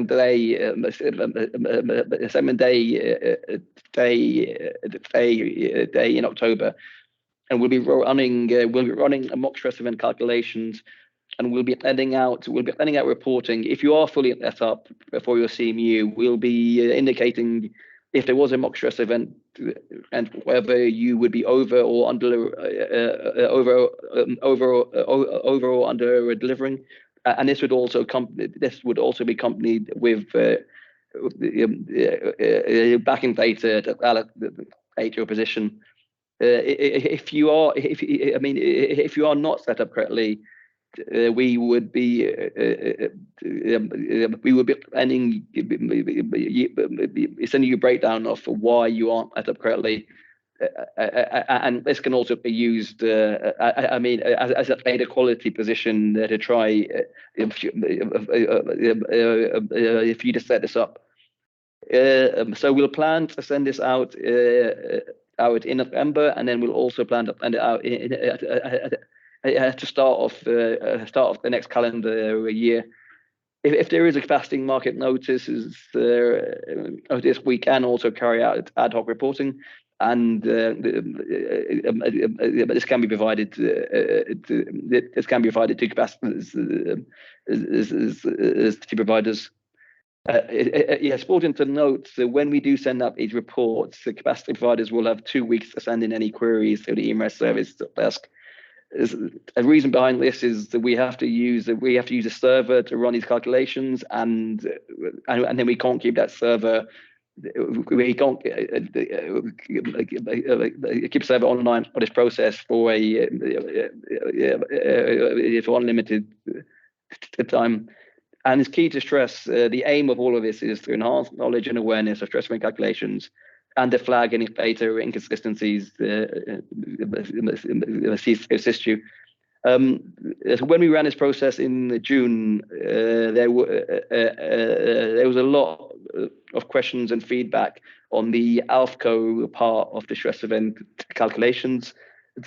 Speaker 3: day in October, and we'll be running a mock stress event calculations, and we'll be sending out reporting. If you are fully set up for your CMU, we'll be indicating if there was a mock stress event and whether you would be over or under delivering, and this would also be accompanied with backing data to validate your position. If you are not set up correctly, we would be sending you a breakdown of why you aren't set up correctly, and this can also be used as a data quality position to try if you just set this up. So we'll plan to send this out in November, and then we'll also plan to send it out to start off the next calendar year. If there is a capacity market notice, we can also carry out ad hoc reporting, and this can be provided to capacity providers. It's important to note that when we do send out these reports, the capacity providers will have 2 weeks to send in any queries to the EMRS service desk. A reason behind this is that we have to use a server to run these calculations, and then we can't keep that server. We can't keep a server online for this process for unlimited time. And it's key to stress the aim of all of this is to enhance knowledge and awareness of stress event calculations and to flag any data inconsistencies to assist you. So when we ran this process in June, there was a lot of questions and feedback on the ALFCO part of the stress event calculations.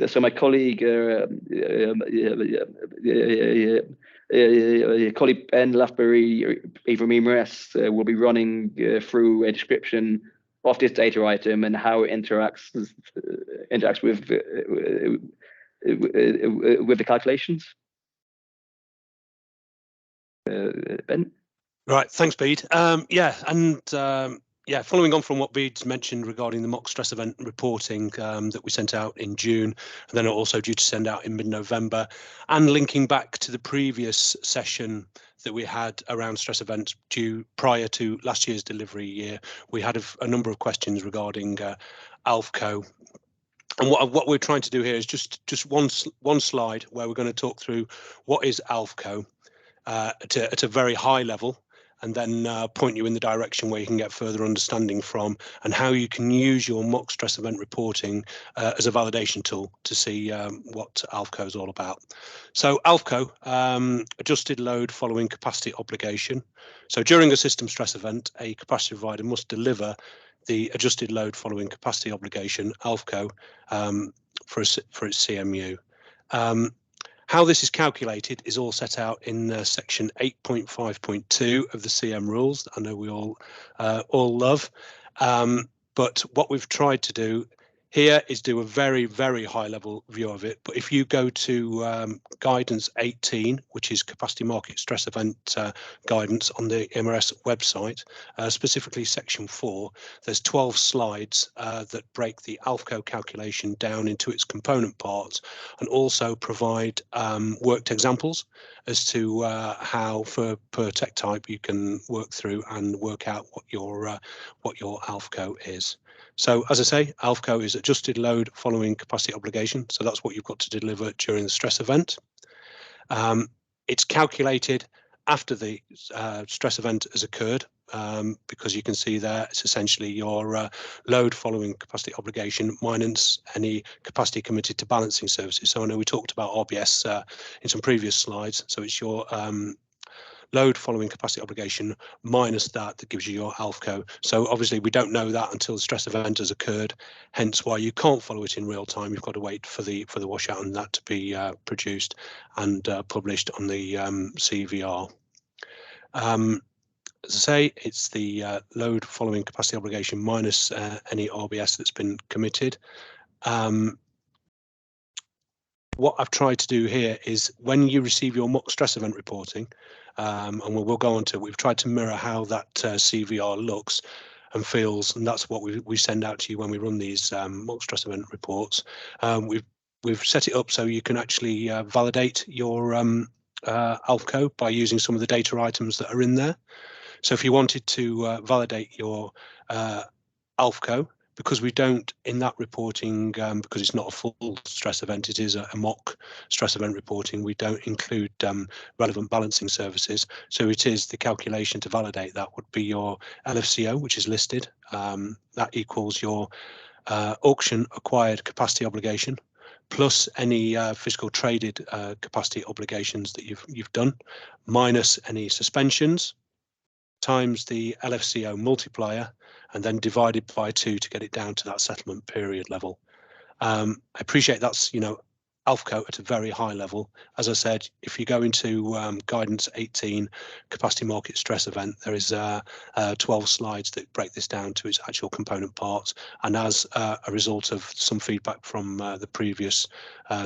Speaker 3: So my colleague, colleague Ben Lafberry, Ibrahim Rest, will be running through a description of this data item and how it interacts with the calculations. Ben?
Speaker 5: Right, thanks, Bede. Yeah, following on from what Bede's mentioned regarding the mock stress event reporting that we sent out in June, and then also due to send out in mid-November, and linking back to the previous session that we had around stress events due prior to last year's delivery year, we had a number of questions regarding ALFCO. And what we're trying to do here is just one slide where we're going to talk through what is ALFCO at a very high level, and then point you in the direction where you can get further understanding from, and how you can use your mock stress event reporting as a validation tool to see what ALFCO is all about. So ALFCO, adjusted load following capacity obligation. So during a system stress event, a capacity provider must deliver the adjusted load following capacity obligation, ALFCO, for its CMU. How this is calculated is all set out in section 8.5.2 of the CM rules that I know we all love. But what we've tried to do here is do a very, very high level view of it. But if you go to guidance 18, which is capacity market stress event guidance on the MRS website, specifically section 4, there's 12 slides that break the ALFCO calculation down into its component parts, and also provide worked examples as to how per tech type you can work through and work out what your ALFCO is. So as I say, ALFCO is adjusted load following capacity obligation. So that's what you've got to deliver during the stress event. It's calculated after the stress event has occurred, because you can see there it's essentially your load following capacity obligation minus any capacity committed to balancing services. So I know we talked about RBS in some previous slides. So it's your load following capacity obligation minus that gives you your ALFCO. So obviously we don't know that until the stress event has occurred, hence why you can't follow it in real time. You've got to wait for the washout and that to be produced and published on the CVR. As I say, it's the load following capacity obligation minus any RBS that's been committed. What I've tried to do here is when you receive your mock stress event reporting, and we'll go on to, we've tried to mirror how that CVR looks and feels, and that's what we send out to you when we run these mock stress event reports. We've set it up so you can actually validate your ALFCO by using some of the data items that are in there. So if you wanted to validate your ALFCO, because we don't in that reporting, because it's not a full stress event, it is a mock stress event reporting, we don't include relevant balancing services. So it is the calculation to validate that would be your LFCO, which is listed. That equals your auction acquired capacity obligation, plus any physical traded capacity obligations that you've done, minus any suspensions, times the LFCO multiplier, and then divided by 2 to get it down to that settlement period level. I appreciate that's, ALFCO at a very high level. As I said, if you go into guidance 18, capacity market stress event, there is 12 slides that break this down to its actual component parts. And as a result of some feedback from the previous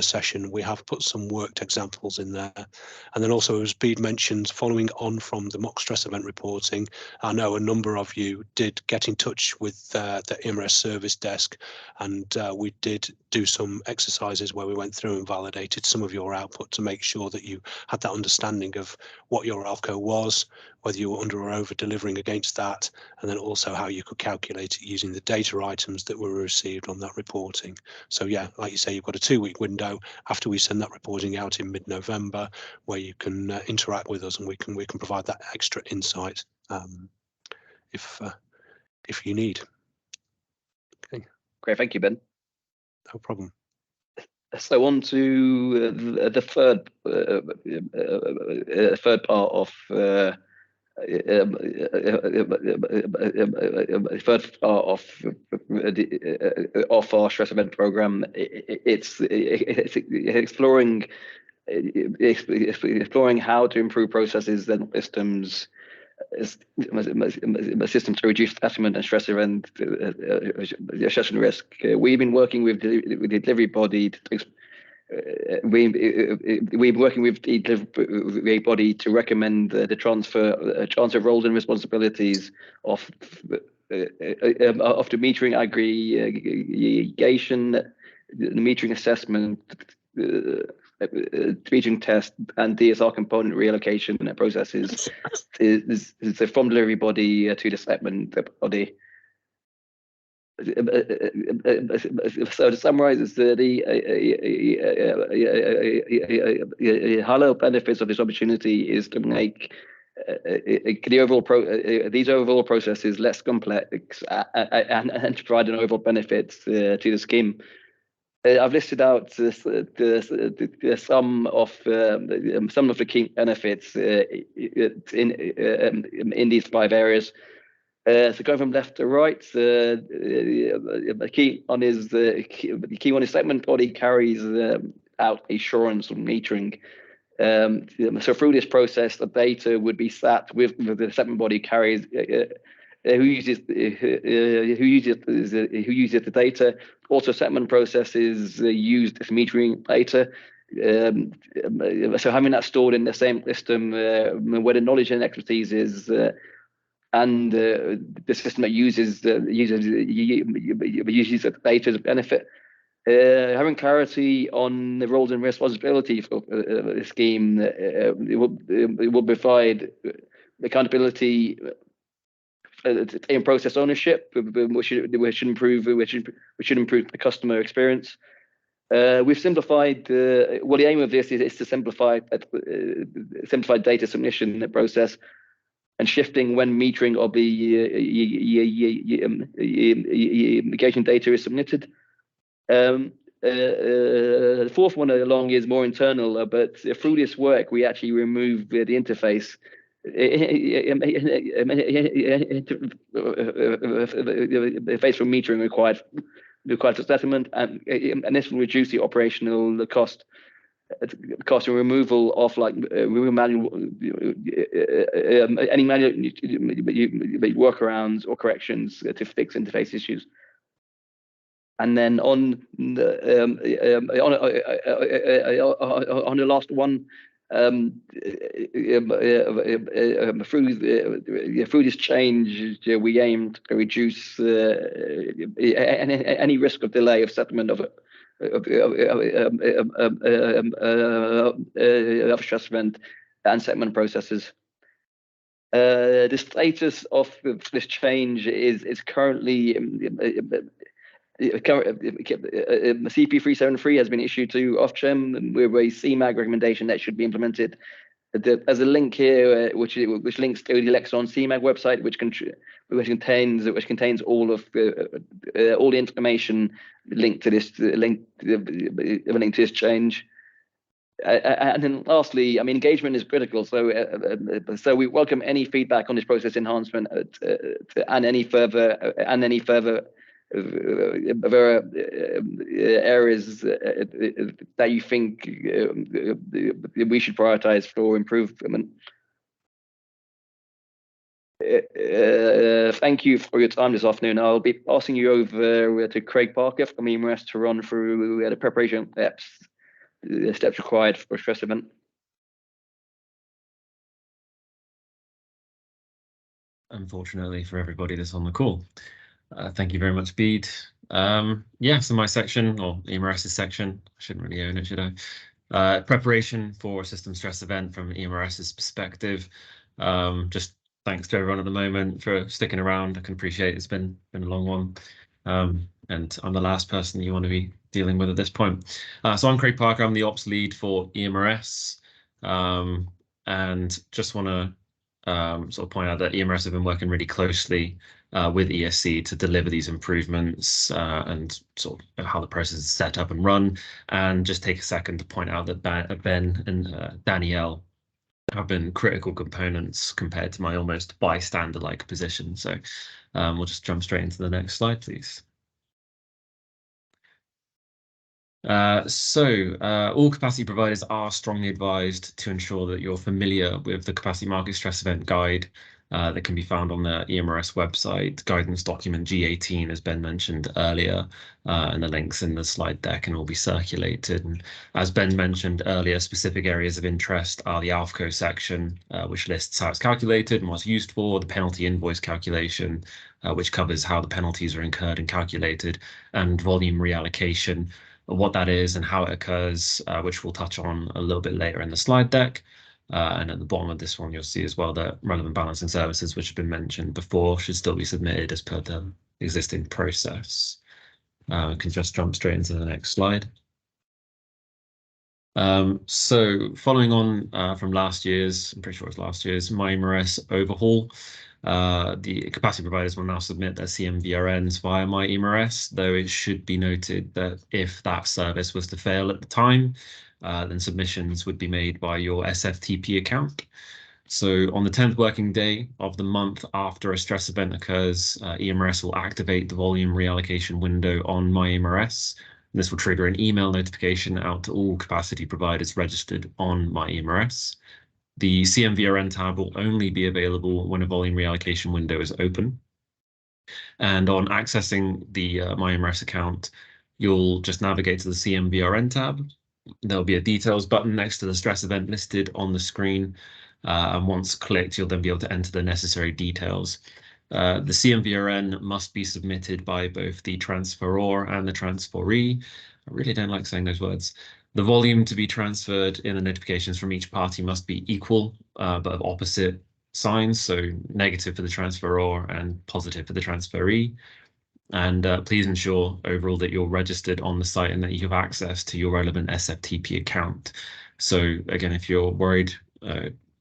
Speaker 5: session, we have put some worked examples in there. And then also, as Bede mentioned, following on from the mock stress event reporting, I know a number of you did get in touch with the IMRES service desk, and we did do some exercises where we went through and validated some of your output to make sure that you had that understanding of what your ALFCO was, whether you were under or over delivering against that, and then also how you could calculate it using the data items that were received on that reporting. So yeah, like you say, you've got a 2-week window after we send that reporting out in mid-November where you can interact with us, and we can provide that extra insight if you need. Okay.
Speaker 3: Great, thank you, Ben.
Speaker 5: No problem.
Speaker 3: So on to the third part of our stress event program. It's exploring how to improve processes and systems to reduce attachment and stress event risk. We've been working with the delivery body we're working with the delivery body to recommend the transfer of roles and responsibilities of the metering aggregation, the metering assessment, metering test, and DSR component reallocation processes is from delivery body to the segment body. So to summarize, the high-level benefits of this opportunity is to make these overall processes less complex and to provide an overall benefit to the scheme. I've listed out some of the key benefits in these 5 areas. So going from left to right, the key one is segment body carries out assurance of metering. So through this process, the data would be sat with the segment body carries who uses the data. Also, segment processes used as metering data. So having that stored in the same system where the knowledge and expertise is. And the system that uses the data as a benefit. Having clarity on the roles and responsibility for the scheme, it will provide accountability in process ownership, which should improve the customer experience. We've simplified. Well, the aim of this is to simplify data submission process. And shifting when metering of the engagement data is submitted. The fourth one along is more internal, but through this work, we actually remove the interface. Interface from metering required assessment, and this will reduce the operational cost and removal of any manual workarounds or corrections to fix interface issues. And then on the last one, through this change, we aim to reduce any risk of delay of settlement of stress event and segment processes. The status of this change is currently CP373 has been issued to Ofgem with a CMAG recommendation that should be implemented. There's a link here which links to the Elexon CMAG website, which contains all the information linked to this change. And then lastly, I mean, engagement is critical. So we welcome any feedback on this process enhancement and any further areas that you think we should prioritize for improvement. Thank you for your time this afternoon. I'll be passing you over to Craig Parker from EMRS to run through the preparation steps required for a stress event.
Speaker 6: Unfortunately for everybody that's on the call. Thank you very much, Bede. Yeah, so my section, or EMRS's section, I shouldn't really own it, should I? Preparation for a system stress event from EMRS's perspective. Just thanks to everyone at the moment for sticking around. I can appreciate it's been a long one. And I'm the last person you want to be dealing with at this point. So I'm Craig Parker, I'm the ops lead for EMRS. And just want to sort of point out that EMRS have been working really closely with ESC to deliver these improvements and sort of how the process is set up and run. And just take a second to point out that Ben and Danielle have been critical components compared to my almost bystander-like position. So we'll just jump straight into the next slide, please. All capacity providers are strongly advised to ensure that you're familiar with the capacity market stress event guide that can be found on the EMRS website, guidance document G18, as Ben mentioned earlier, and the links in the slide deck can all be circulated. And as Ben mentioned earlier, specific areas of interest are the ALFCO section, which lists how it's calculated and what's used for, the penalty invoice calculation, which covers how the penalties are incurred and calculated, and volume reallocation, what that is and how it occurs, which we'll touch on a little bit later in the slide deck. And at the bottom of this one, you'll see as well that relevant balancing services, which have been mentioned before, should still be submitted as per the existing process. Can just jump straight into the next slide. So following on from last year's, I'm pretty sure it's last year's MyEMRS overhaul, the capacity providers will now submit their CMVRNs via MyEMRS, though it should be noted that if that service was to fail at the time, then submissions would be made by your SFTP account. So on the 10th working day of the month after a stress event occurs, EMRS will activate the volume reallocation window on MyEMRS. This will trigger an email notification out to all capacity providers registered on MyEMRS. The CMVRN tab will only be available when a volume reallocation window is open. And on accessing the MyEMRS account, you'll just navigate to the CMVRN tab. There'll be a details button next to the stress event listed on the screen. And once clicked, you'll then be able to enter the necessary details. The CMVRN must be submitted by both the transferor and the transferee. I really don't like saying those words. The volume to be transferred in the notifications from each party must be equal, but of opposite signs, so negative for the transferor and positive for the transferee. And please ensure overall that you're registered on the site and that you have access to your relevant SFTP account. So again, if you're worried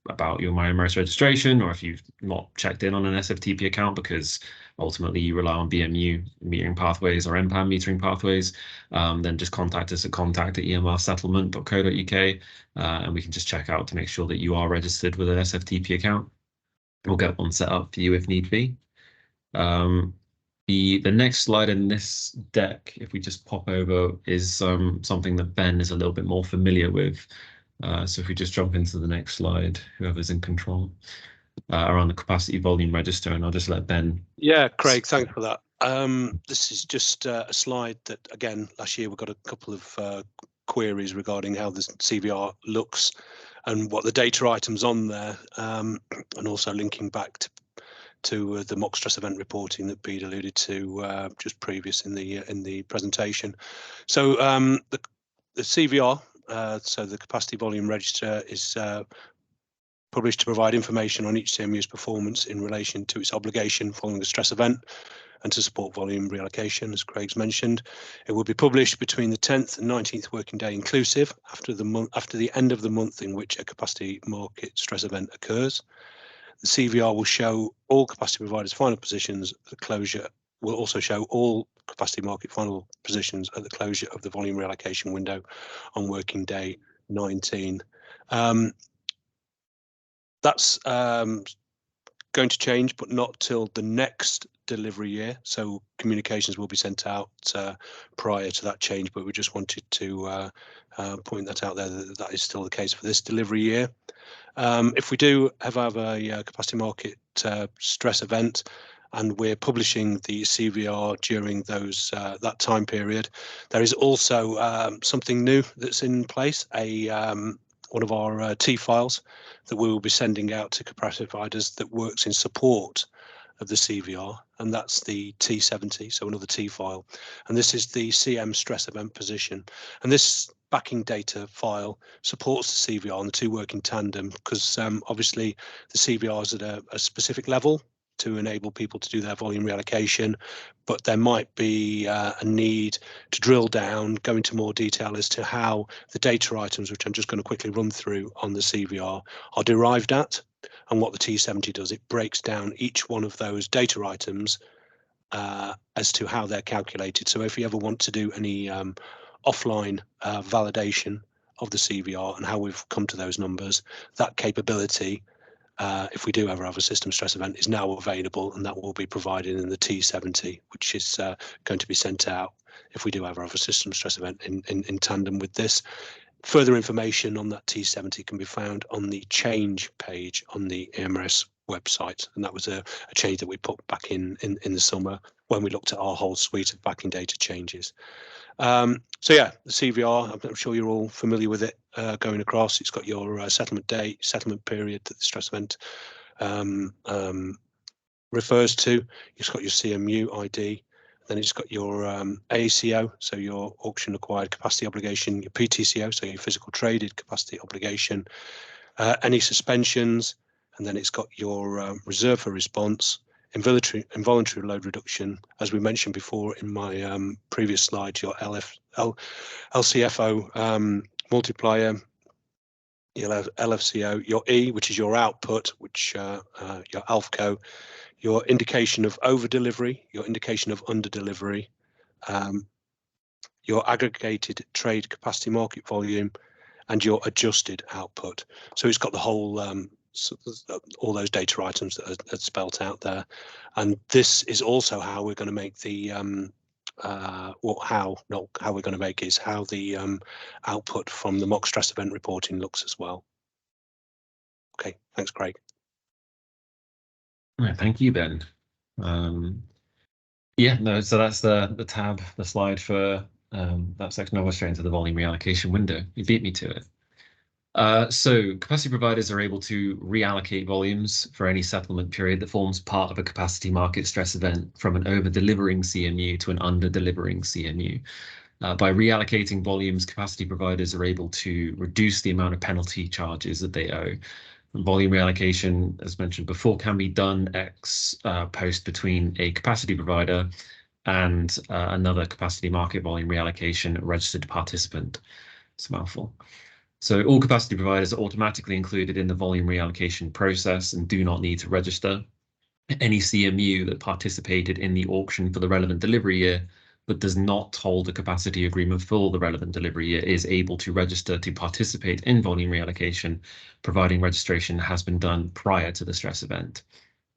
Speaker 6: about your MyEMRS registration, or if you've not checked in on an SFTP account because ultimately you rely on BMU metering pathways or MPAN metering pathways, then just contact us at contact@emrsettlement.co.uk and we can just check out to make sure that you are registered with an SFTP account. We'll get one set up for you if need be. The next slide in this deck, if we just pop over, is something that Ben is a little bit more familiar with. So if we just jump into the next slide, whoever's in control, around the capacity volume register, and I'll just let Ben.
Speaker 5: Yeah, Craig, thanks for that. This is just a slide that, again, last year we got a couple of queries regarding how the CVR looks and what the data items on there, and also linking back to the mock stress event reporting that Bede alluded to just previous in the presentation. So the CVR, so the capacity volume register, is published to provide information on each CMU's performance in relation to its obligation following a stress event and to support volume reallocation, as Craig's mentioned. It will be published between the 10th and 19th working day inclusive after the end of the month in which a capacity market stress event occurs. The CVR will show all capacity providers' final positions at the closure, will also show all capacity market final positions at the closure of the volume reallocation window on working day 19. That's going to change, but not till the next delivery year. So communications will be sent out prior to that change, but we just wanted to point that out there, that is still the case for this delivery year. If we do have a capacity market stress event and we're publishing the CVR during that time period, there is also something new that's in place, one of our T files that we will be sending out to capacity providers that works in support of the CVR, and that's the T70, so another T file. And this is the CM stress event position. And this backing data file supports the CVR, and the two work in tandem because obviously the CVR is at a specific level to enable people to do their volume reallocation, but there might be a need to drill down, go into more detail as to how the data items, which I'm just going to quickly run through on the CVR, are derived at. And what the T70 does, it breaks down each one of those data items as to how they're calculated. So if you ever want to do any offline validation of the CVR and how we've come to those numbers, that capability, if we do ever have a system stress event, is now available, and that will be provided in the T70, which is going to be sent out if we do ever have a system stress event in tandem with this. Further information on that T70 can be found on the change page on the EMRS website, and that was a change that we put back in the summer when we looked at our whole suite of backing data changes. So yeah, the CVR, I'm sure you're all familiar with it going across. It's got your settlement date, settlement period that the stress event refers to. It's got your CMU ID. Then it's got your ACO, so your auction acquired capacity obligation, your PTCO, so your physical traded capacity obligation, any suspensions, and then it's got your reserve for response, involuntary load reduction, as we mentioned before in my previous slide, your LCFO multiplier, your LFCO, your E, which is your output, which your ALFCO, your indication of over delivery, your indication of under delivery, your aggregated trade capacity market volume, and your adjusted output. So it's got the whole all those data items that are spelt out there, and this is also how we're going to make the how we're going to make is how the output from the mock stress event reporting looks as well. Okay, thanks, Craig.
Speaker 6: Right, thank you, Ben. Yeah, no, so that's the tab, the slide for that section. I'll go straight into the volume reallocation window. You beat me to it. So capacity providers are able to reallocate volumes for any settlement period that forms part of a capacity market stress event from an over-delivering CMU to an under-delivering CMU. By reallocating volumes, capacity providers are able to reduce the amount of penalty charges that they owe. Volume reallocation, as mentioned before, can be done ex post between a capacity provider and another capacity market volume reallocation registered participant. It's a mouthful. So all capacity providers are automatically included in the volume reallocation process and do not need to register. Any CMU that participated in the auction for the relevant delivery year but does not hold a capacity agreement for the relevant delivery year is able to register to participate in volume reallocation, providing registration has been done prior to the stress event.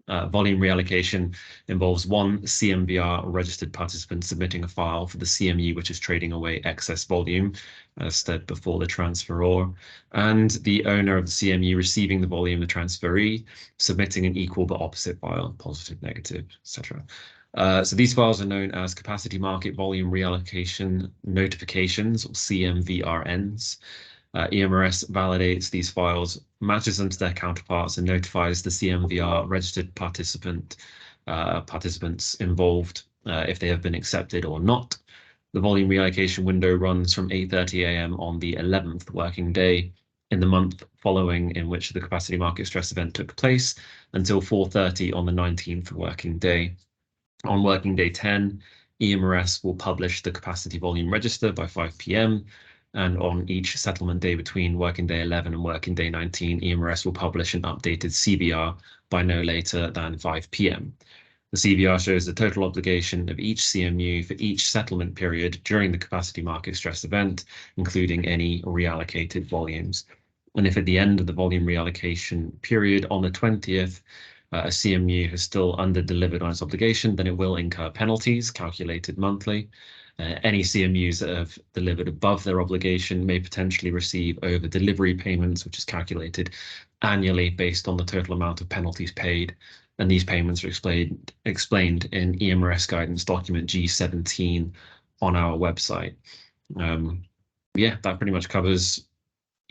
Speaker 6: Volume reallocation involves one CMVR registered participant submitting a file for the CMU which is trading away excess volume, as said before, the transferor, and the owner of the CMU receiving the volume, the transferee, submitting an equal but opposite file, positive, negative, etc. So these files are known as capacity market volume reallocation notifications, or CMVRNs. EMRS validates these files, matches them to their counterparts, and notifies the CMVR registered participants involved if they have been accepted or not. The volume reallocation window runs from 8:30 a.m. on the 11th working day in the month following in which the capacity market stress event took place until 4:30 on the 19th working day. On working day 10, EMRS will publish the capacity volume register by 5 p.m. And on each settlement day between working day 11 and working day 19, EMRS will publish an updated CVR by no later than 5 p.m. The CVR shows the total obligation of each CMU for each settlement period during the capacity market stress event, including any reallocated volumes. And if at the end of the volume reallocation period on the 20th, a CMU has still under-delivered on its obligation, then it will incur penalties calculated monthly. Any CMUs that have delivered above their obligation may potentially receive over-delivery payments, which is calculated annually based on the total amount of penalties paid. And these payments are explained in EMRS guidance document G17 on our website. Yeah, that pretty much covers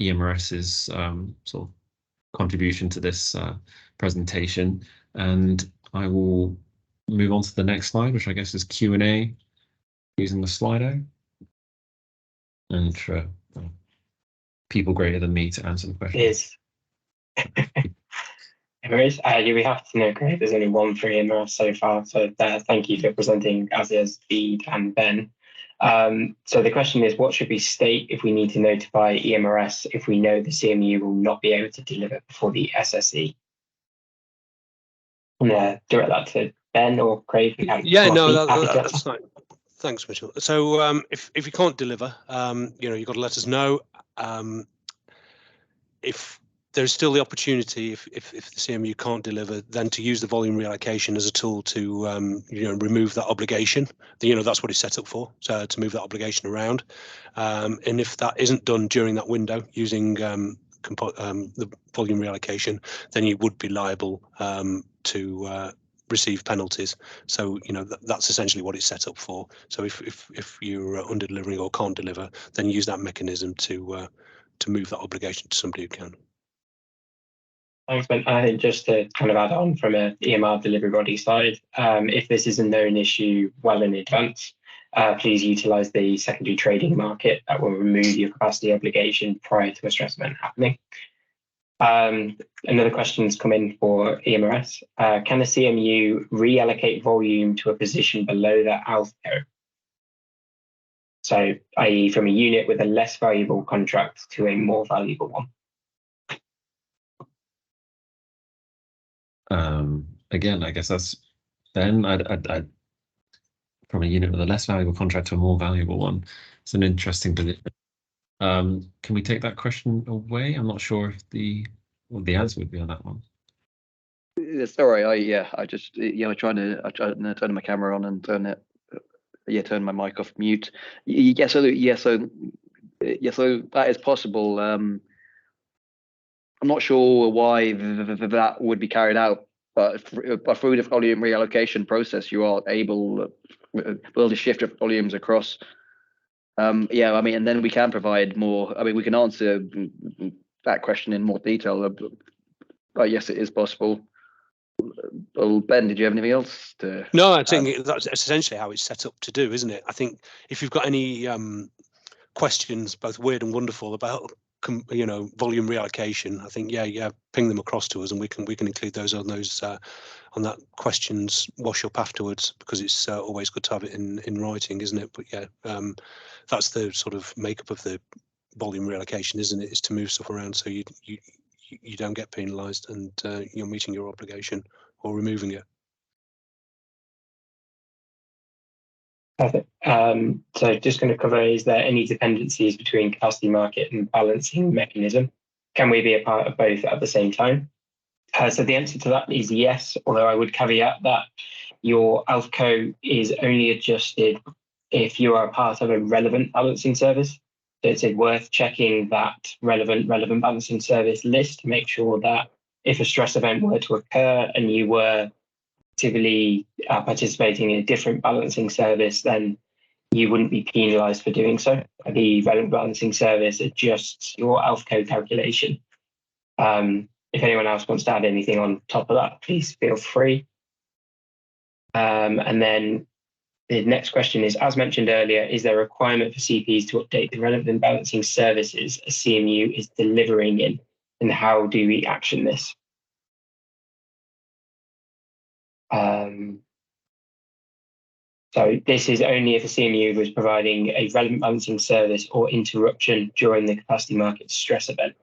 Speaker 6: EMRS's sort of contribution to this presentation, and I will move on to the next slide, which I guess is Q&A using the Slido, and for people greater than me to answer the questions.
Speaker 1: There is. We have to know, Craig, there's only one for EMRS so far, so thank you for presenting as is Bede and Ben. So the question is, what should we state if we need to notify EMRS if we know the CMU will not be able to deliver before the SSE? direct that to Ben or Craig.
Speaker 5: Yeah, no,
Speaker 1: Happy to
Speaker 5: that's fine. Thanks, Mitchell. So if you can't deliver, you've got to let us know. If there's still the opportunity, if the CMU can't deliver, then to use the volume reallocation as a tool to remove that obligation. That's what it's set up for, so to move that obligation around. And if that isn't done during that window using the volume reallocation, then you would be liable to receive penalties. So that's essentially what it's set up for. So if you're under delivering or can't deliver, then use that mechanism to move that obligation to somebody who can.
Speaker 1: Thanks, Ben. I think just to kind of add on from a EMR delivery body side, if this is a known issue well in advance, please utilise the secondary trading market that will remove your capacity obligation prior to a stress event happening. Another question's come in for EMRS. Can the CMU reallocate volume to a position below their ALFCO? So, i.e. from a unit with a less valuable contract to a more valuable one.
Speaker 6: Again, I guess that's Ben. I'd from a unit with a less valuable contract to a more valuable one. It's an interesting position. Can we take that question away? I'm not sure if what the answer would be on that one.
Speaker 3: Sorry, I just trying to turn my camera on and turn my mic off mute. So that is possible. I'm not sure why that would be carried out, but through the volume reallocation process, you are able to shift your volumes across. And then we can provide more. We can answer that question in more detail. But yes, it is possible. Well, Ben, did you have anything else to?
Speaker 5: No, I think that's essentially how it's set up to do, isn't it? I think if you've got any questions, both weird and wonderful, about volume reallocation, I think ping them across to us, and we can include those on that questions wash up afterwards, because it's always good to have it in writing, isn't it? But that's the sort of makeup of the volume reallocation, isn't it? Is to move stuff around so you don't get penalised and you're meeting your obligation or removing it.
Speaker 1: Perfect. So just going to cover, is there any dependencies between capacity market and balancing mechanism? Can we be a part of both at the same time? So the answer to that is yes, although I would caveat that your ALFCO is only adjusted if you are a part of a relevant balancing service. So it's worth checking that relevant balancing service list to make sure that if a stress event were to occur and you were actively participating in a different balancing service, then you wouldn't be penalised for doing so. The relevant balancing service adjusts your ALFCO calculation. If anyone else wants to add anything on top of that, please feel free. And then the next question is, as mentioned earlier, is there a requirement for CPs to update the relevant balancing services a CMU is delivering in, and how do we action this? So this is only if a CMU was providing a relevant balancing service or interruption during the capacity market stress event.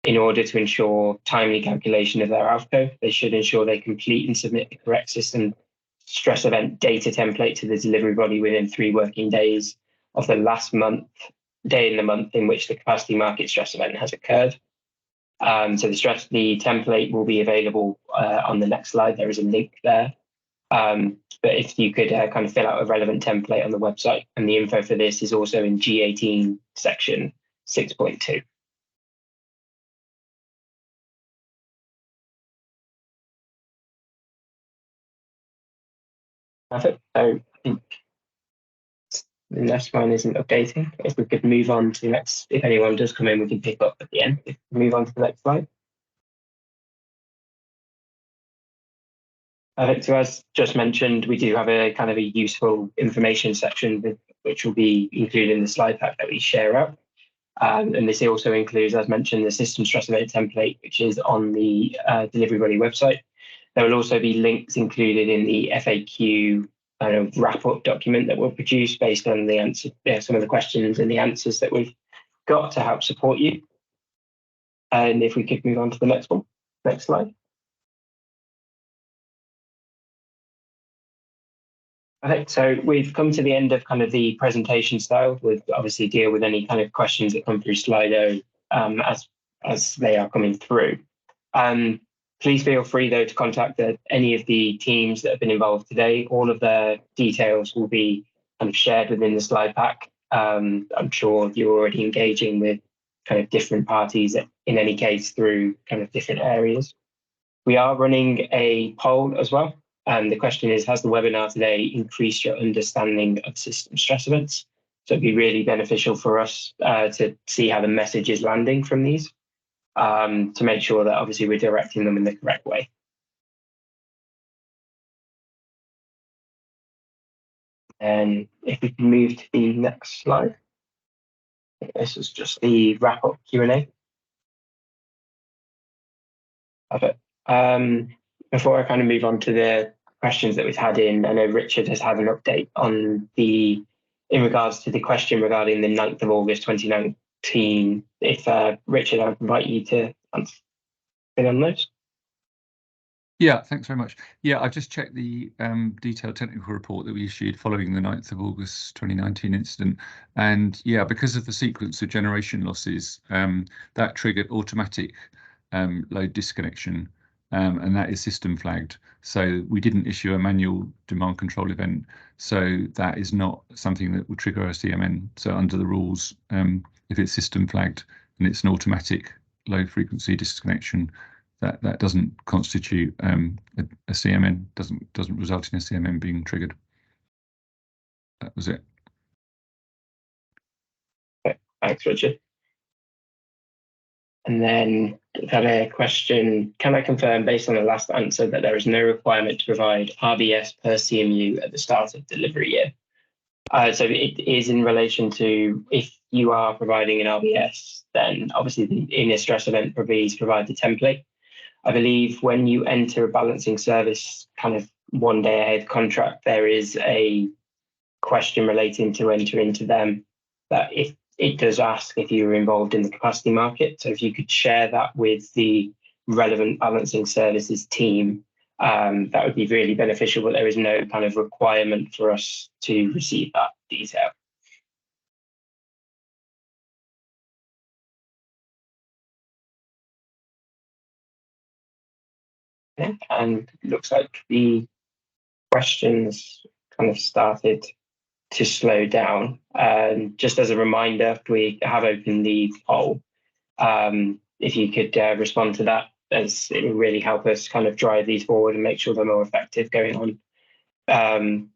Speaker 1: In order to ensure timely calculation of their ALFCO, they should ensure they complete and submit the correct system stress event data template to the delivery body within 3 working days of the last day in the month in which the capacity market stress event has occurred. So the template will be available on the next slide. There is a link there. But if you could kind of fill out a relevant template on the website, and the info for this is also in G18 section 6.2. Perfect. So I think the next one isn't updating. If we could move on to the next, if anyone does come in, we can pick up at the end. If we move on to the next slide. So as just mentioned, we do have a kind of a useful information section which will be included in the slide pack that we share out. And this also includes, as mentioned, the system stress event template, which is on the delivery body website. There will also be links included in the FAQ wrap-up document that we'll produce based on the answer, some of the questions and the answers that we've got to help support you. And if we could move on to the next one, next slide. I think so. We've come to the end of kind of the presentation style. We'll obviously deal with any kind of questions that come through Slido as they are coming through. Please feel free though to contact any of the teams that have been involved today. All of their details will be kind of shared within the slide pack. I'm sure you're already engaging with kind of different parties in any case through kind of different areas. We are running a poll as well. And the question is, has the webinar today increased your understanding of system stress events? So it'd be really beneficial for us to see how the message is landing from these, to make sure that obviously we're directing them in the correct way. And if we can move to the next slide. This is just the wrap-up Q&A. Perfect. Before I kind of move on to the questions that we've had in, I know Richard has had an update on in regards to the question regarding the 9th of August 2019. If Richard, I'd invite you to answer on those.
Speaker 4: Yeah, thanks very much. Yeah, I just checked the detailed technical report that we issued following the 9th of August 2019 incident. And yeah, because of the sequence of generation losses, that triggered automatic load disconnection, and that is system flagged. So we didn't issue a manual demand control event. So that is not something that will trigger a CMN. So under the rules, if it's system flagged and it's an automatic low frequency disconnection, that doesn't constitute a CMN, doesn't result in a CMN being triggered. That was it.
Speaker 1: Okay, thanks, Richard. And then we've had a question, can I confirm based on the last answer that there is no requirement to provide RBS per CMU at the start of delivery year? So it is in relation to if you are providing an RBS, then obviously in a stress event provide the template. I believe when you enter a balancing service kind of 1 day ahead contract, there is a question relating to enter into them that if it does ask if you're involved in the capacity market. So if you could share that with the relevant balancing services team, that would be really beneficial, but there is no kind of requirement for us to receive that detail. Okay, and it looks like the questions kind of started to slow down. Just as a reminder, we have opened the poll. If you could respond to that, as it will really help us kind of drive these forward and make sure they're more effective going on kind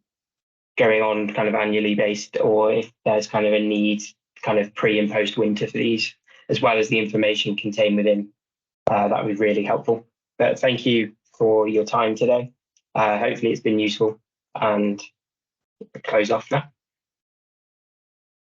Speaker 1: of annually based, or if there's kind of a need kind of pre and post winter for these, as well as the information contained within, that would be really helpful. But thank you for your time today. Hopefully it's been useful, and close off now.